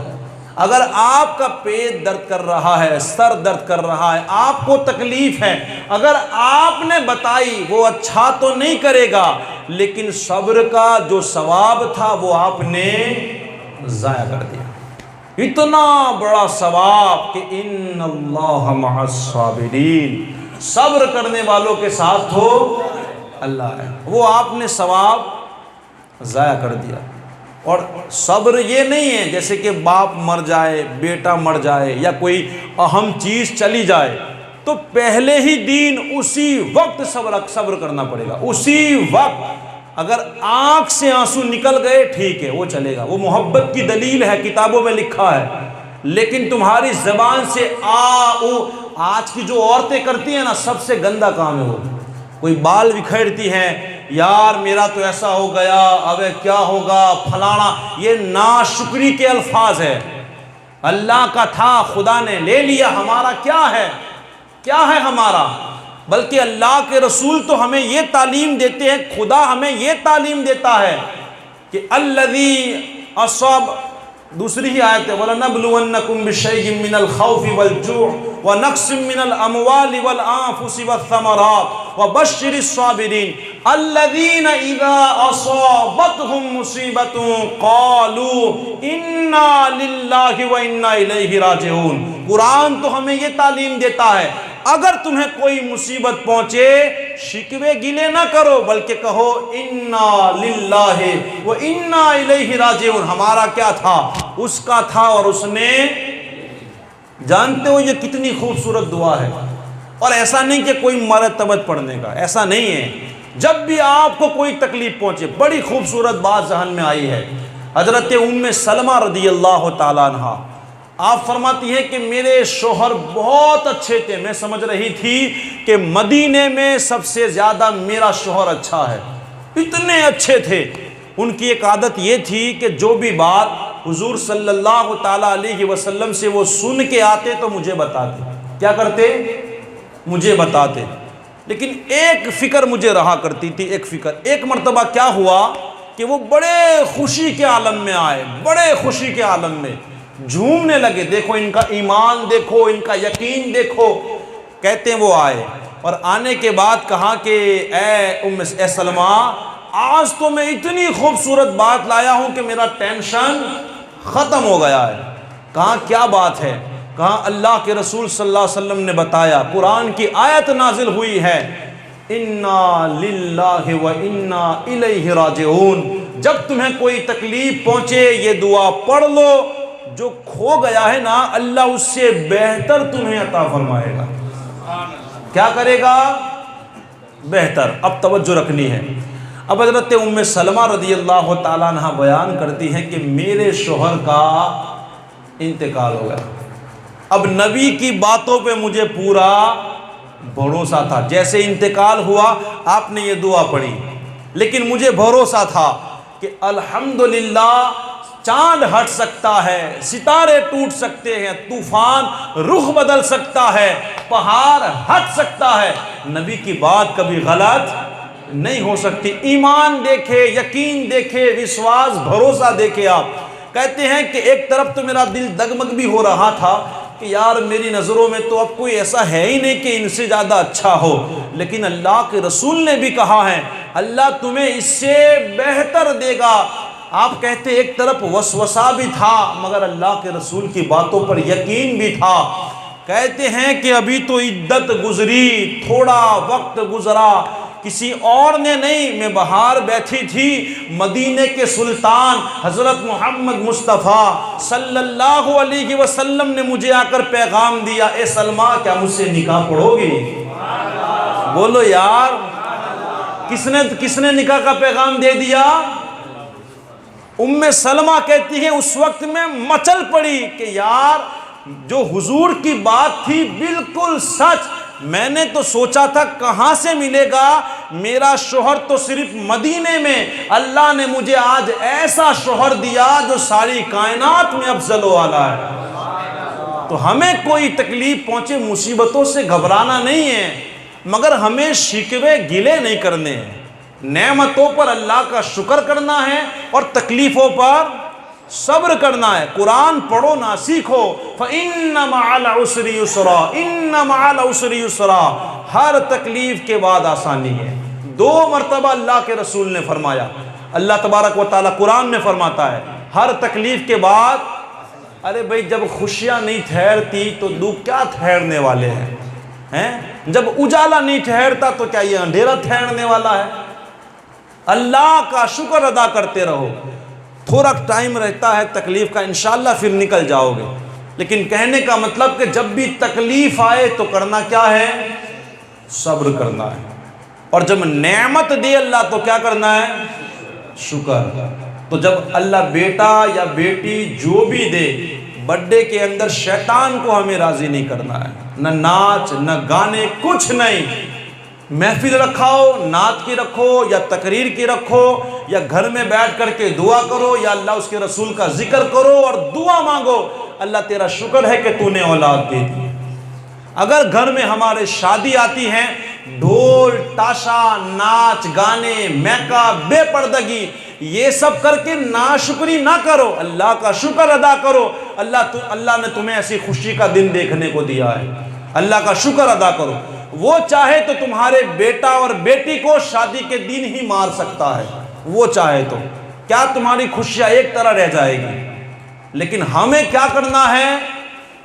اگر آپ کا پیٹ درد کر رہا ہے، سر درد کر رہا ہے، آپ کو تکلیف ہے، اگر آپ نے بتائی وہ اچھا تو نہیں کرے گا، لیکن صبر کا جو ثواب تھا وہ آپ نے ضائع کر دیا. اتنا بڑا ثواب کہ ان اللہ مع الصابرین، صبر کرنے والوں کے ساتھ ہو. اللہ ہے، وہ آپ نے ثواب ضائع کر دیا۔ اور صبر یہ نہیں ہے جیسے کہ باپ مر جائے، بیٹا مر جائے، یا کوئی اہم چیز چلی جائے تو پہلے ہی دن اسی وقت صبر کرنا پڑے گا، اسی وقت۔ اگر آنکھ سے آنسو نکل گئے ٹھیک ہے، وہ چلے گا، وہ محبت کی دلیل ہے، کتابوں میں لکھا ہے۔ لیکن تمہاری زبان سے آج کی جو عورتیں کرتی ہیں نا، سب سے گندا کام ہے وہ۔ کوئی بال بکھیرتی ہیں، یار میرا تو ایسا ہو گیا، اب کیا ہوگا فلانا، یہ ناشکری کے الفاظ ہے۔ اللہ کا تھا، خدا نے لے لیا، ہمارا کیا ہے؟ کیا ہے ہمارا؟ بلکہ اللہ کے رسول تو ہمیں یہ تعلیم دیتے ہیں، خدا ہمیں یہ تعلیم دیتا ہے کہ الذی اصاب، دوسری ہی آیت ہے، وَلَنَبْلُوَنَّكُمْ بِشَيْءٍ مِّنَ الْخَوْفِ وَالْجُوعِ وَنَقْصٍ مِّنَ الْأَمْوَالِ وَالْأَنفُسِ وَالثَّمَرَاتِ وَبَشِّرِ الصَّابِرِينَ الَّذِينَ إِذَا أَصَابَتْهُمْ مُصِيبَةٌ قَالُوا إِنَّا لِلَّهِ وَإِنَّا إِلَيْهِ رَاجِعُونَ۔ قرآن تو ہمیں یہ تعلیم دیتا ہے، اگر تمہیں کوئی مصیبت پہنچے شکوے گلے نہ کرو، بلکہ کہو انا للہ و انا الیہ راجعون، ہمارا کیا تھا اس کا تھا اور اس نے۔ جانتے ہو یہ کتنی خوبصورت دعا ہے، اور ایسا نہیں کہ کوئی مرتبت پڑھنے کا، ایسا نہیں ہے۔ جب بھی آپ کو کوئی تکلیف پہنچے، بڑی خوبصورت بات ذہن میں آئی ہے، حضرت ام سلمہ رضی اللہ تعالیٰ عنہ، آپ فرماتی ہیں کہ میرے شوہر بہت اچھے تھے، میں سمجھ رہی تھی کہ مدینے میں سب سے زیادہ میرا شوہر اچھا ہے، اتنے اچھے تھے۔ ان کی ایک عادت یہ تھی کہ جو بھی بات حضور صلی اللہ تعالیٰ علیہ وسلم سے وہ سن کے آتے تو مجھے بتاتے۔ کیا کرتے؟ مجھے بتاتے۔ لیکن ایک فکر مجھے رہا کرتی تھی، ایک فکر۔ ایک مرتبہ کیا ہوا کہ وہ بڑے خوشی کے عالم میں آئے، بڑے خوشی کے عالم میں جھومنے لگے، دیکھو ان کا ایمان دیکھو، ان کا یقین دیکھو۔ کہتے ہیں وہ آئے، اور آنے کے بعد کہا کہ اے سلمہ، آج تو میں اتنی خوبصورت بات لایا ہوں کہ میرا ٹینشن ختم ہو گیا ہے۔ کہا کیا بات ہے؟ کہا اللہ کے رسول صلی اللہ علیہ وسلم نے بتایا، قرآن کی آیت نازل ہوئی ہے، انا للہ و انا الیہ راجعون۔ جب تمہیں کوئی تکلیف پہنچے یہ دعا پڑھ لو، جو کھو گیا ہے نا اللہ اس سے بہتر تمہیں عطا فرمائے گا۔ کیا کرے گا؟ بہتر۔ اب توجہ رکھنی ہے۔ اب حضرت ام سلمہ رضی اللہ تعالیٰ عنہ بیان کرتی ہیں کہ میرے شوہر کا انتقال ہو گیا۔ اب نبی کی باتوں پہ مجھے پورا بھروسہ تھا، جیسے انتقال ہوا آپ نے یہ دعا پڑھی، لیکن مجھے بھروسہ تھا کہ الحمدللہ چاند ہٹ سکتا ہے، ستارے ٹوٹ سکتے ہیں، طوفان رخ بدل سکتا ہے، پہاڑ ہٹ سکتا ہے، نبی کی بات کبھی غلط نہیں ہو سکتی۔ ایمان دیکھے، یقین دیکھے، وشواس، بھروسہ دیکھے۔ آپ کہتے ہیں کہ ایک طرف تو میرا دل دگمگ بھی ہو رہا تھا کہ یار میری نظروں میں تو اب کوئی ایسا ہے ہی نہیں کہ ان سے زیادہ اچھا ہو، لیکن اللہ کے رسول نے بھی کہا ہے اللہ تمہیں اس سے بہتر دے گا۔ آپ کہتے ایک طرف وسوسہ بھی تھا مگر اللہ کے رسول کی باتوں پر یقین بھی تھا۔ کہتے ہیں کہ ابھی تو عدت گزری، تھوڑا وقت گزرا، کسی اور نے نہیں، میں باہر بیٹھی تھی، مدینے کے سلطان حضرت محمد مصطفیٰ صلی اللہ علیہ وسلم نے مجھے آ کر پیغام دیا، اے سلمہ کیا مجھ سے نکاح پڑھو گی؟ بولو یار، کس نے نکاح کا پیغام دے دیا؟ ام سلمہ کہتی ہیں اس وقت میں مچل پڑی کہ یار جو حضور کی بات تھی بالکل سچ، میں نے تو سوچا تھا کہاں سے ملے گا، میرا شوہر تو صرف مدینے میں، اللہ نے مجھے آج ایسا شوہر دیا جو ساری کائنات میں افضل و اعلیٰ ہے۔ تو ہمیں کوئی تکلیف پہنچے مصیبتوں سے گھبرانا نہیں ہے، مگر ہمیں شکوے گلے نہیں کرنے ہیں، نعمتوں پر اللہ کا شکر کرنا ہے اور تکلیفوں پر صبر کرنا ہے۔ قرآن پڑھو نہ سیکھو، فَإِنَّ مَعَ الْعُسْرِ يُسْرًا، إِنَّ مَعَ الْعُسْرِ يُسْرًا، ہر تکلیف کے بعد آسانی ہے۔ 2 مرتبہ اللہ کے رسول نے فرمایا، اللہ تبارک و تعالیٰ قرآن میں فرماتا ہے ہر تکلیف کے بعد، ارے بھائی جب خوشیاں نہیں ٹھہرتی تو دکھ کیا ٹھہرنے والے ہیں۔ ہیں؟ جب اجالا نہیں ٹھہرتا تو کیا یہ اندھیرا ٹھہرنے والا ہے؟ اللہ کا شکر ادا کرتے رہو. تھوڑا ٹائم رہتا ہے تکلیف کا، انشاءاللہ پھر نکل جاؤ گے. لیکن کہنے کا مطلب کہ جب بھی تکلیف آئے تو کرنا کیا ہے؟ صبر کرنا ہے. اور جب نعمت دے اللہ تو کیا کرنا ہے؟ شکر. تو جب اللہ بیٹا یا بیٹی جو بھی دے، برتھ ڈے کے اندر شیطان کو ہمیں راضی نہیں کرنا ہے. نہ ناچ نہ گانے، کچھ نہیں. محفل رکھاؤ، نعت کی رکھو یا تقریر کی رکھو، یا گھر میں بیٹھ کر کے دعا کرو یا اللہ اس کے رسول کا ذکر کرو اور دعا مانگو. اللہ تیرا شکر ہے کہ تو نے اولاد دے دی. اگر گھر میں ہمارے شادی آتی ہیں، ڈھول تاشا، ناچ گانے، میکا، بے پردگی، یہ سب کر کے ناشکری نہ کرو، اللہ کا شکر ادا کرو. اللہ نے تمہیں ایسی خوشی کا دن دیکھنے کو دیا ہے، اللہ کا شکر ادا کرو. وہ چاہے تو تمہارے بیٹا اور بیٹی کو شادی کے دن ہی مار سکتا ہے، وہ چاہے تو. کیا تمہاری خوشیاں ایک طرح رہ جائے گی؟ لیکن ہمیں کیا کرنا ہے؟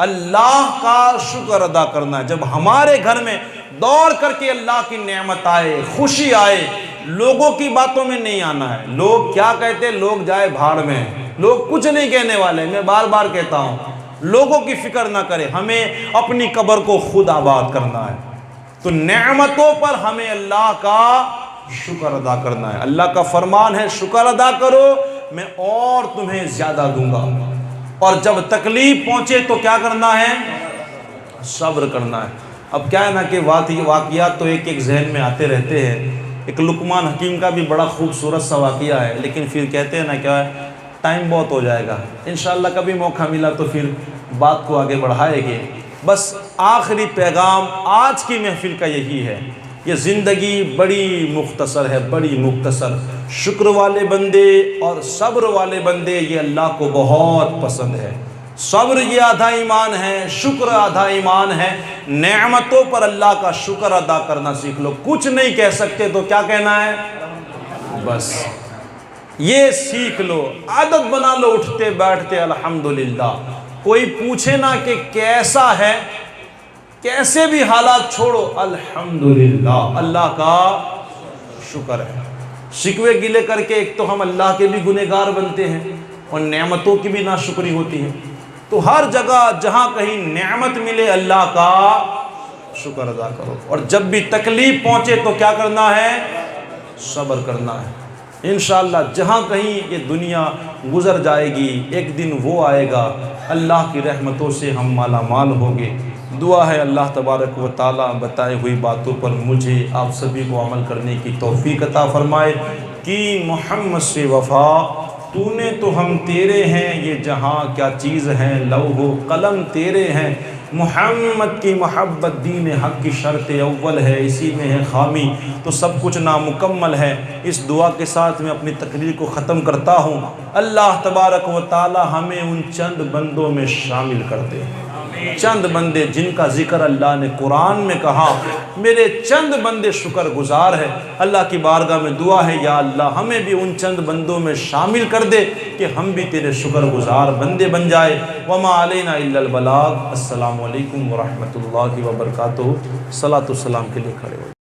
اللہ کا شکر ادا کرنا ہے. جب ہمارے گھر میں دوڑ کر کے اللہ کی نعمت آئے، خوشی آئے، لوگوں کی باتوں میں نہیں آنا ہے. لوگ کیا کہتے؟ لوگ جائے بھاڑ میں، لوگ کچھ نہیں کہنے والے. میں بار بار کہتا ہوں، لوگوں کی فکر نہ کرے، ہمیں اپنی قبر کو خود آباد کرنا ہے. تو نعمتوں پر ہمیں اللہ کا شکر ادا کرنا ہے. اللہ کا فرمان ہے شکر ادا کرو میں اور تمہیں زیادہ دوں گا. اور جب تکلیف پہنچے تو کیا کرنا ہے؟ صبر کرنا ہے. اب کیا ہے نا کہ واقعات تو ایک ذہن میں آتے رہتے ہیں. ایک لقمان حکیم کا بھی بڑا خوبصورت سا واقعہ ہے، لیکن پھر کہتے ہیں نا کیا ہے، ٹائم بہت ہو جائے گا، انشاءاللہ کبھی موقع ملا تو پھر بات کو آگے بڑھائے گے. بس آخری پیغام آج کی محفل کا یہی ہے، یہ زندگی بڑی مختصر ہے، بڑی مختصر. شکر والے بندے اور صبر والے بندے یہ اللہ کو بہت پسند ہے. صبر یہ آدھا ایمان ہے، شکر آدھا ایمان ہے. نعمتوں پر اللہ کا شکر ادا کرنا سیکھ لو. کچھ نہیں کہہ سکتے تو کیا کہنا ہے؟ بس یہ سیکھ لو، عادت بنا لو، اٹھتے بیٹھتے الحمدللہ. کوئی پوچھے نا کہ کیسا ہے، کیسے بھی حالات چھوڑو الحمدللہ، اللہ کا شکر ہے. شکوے گلے کر کے ایک تو ہم اللہ کے بھی گنہگار بنتے ہیں اور نعمتوں کی بھی ناشکری ہوتی ہے. تو ہر جگہ جہاں کہیں نعمت ملے اللہ کا شکر ادا کرو. اور جب بھی تکلیف پہنچے تو کیا کرنا ہے؟ صبر کرنا ہے. انشاءاللہ جہاں کہیں یہ دنیا گزر جائے گی، ایک دن وہ آئے گا اللہ کی رحمتوں سے ہم مالا مال ہوں گے. دعا ہے اللہ تبارک و تعالیٰ بتائے ہوئی باتوں پر مجھے آپ سبھی کو عمل کرنے کی توفیق عطا فرمائے. کہ محمد سے وفا تو نے تو ہم تیرے ہیں، یہ جہاں کیا چیز ہیں، لوح و قلم تیرے ہیں. محمد کی محبت دین حق کی شرط اول ہے، اسی میں ہے خامی تو سب کچھ نامکمل ہے. اس دعا کے ساتھ میں اپنی تقریر کو ختم کرتا ہوں. اللہ تبارک و تعالی ہمیں ان چند بندوں میں شامل کر دے، چند بندے جن کا ذکر اللہ نے قرآن میں کہا. میرے چند بندے شکر گزار ہے. اللہ کی بارگاہ میں دعا ہے یا اللہ ہمیں بھی ان چند بندوں میں شامل کر دے کہ ہم بھی تیرے شکر گزار بندے بن جائے. وما علینا الا البلاغ. السلام علیکم ورحمۃ اللہ وبرکاتہ. صلاۃ والسلام کے لیے کھڑے ہو.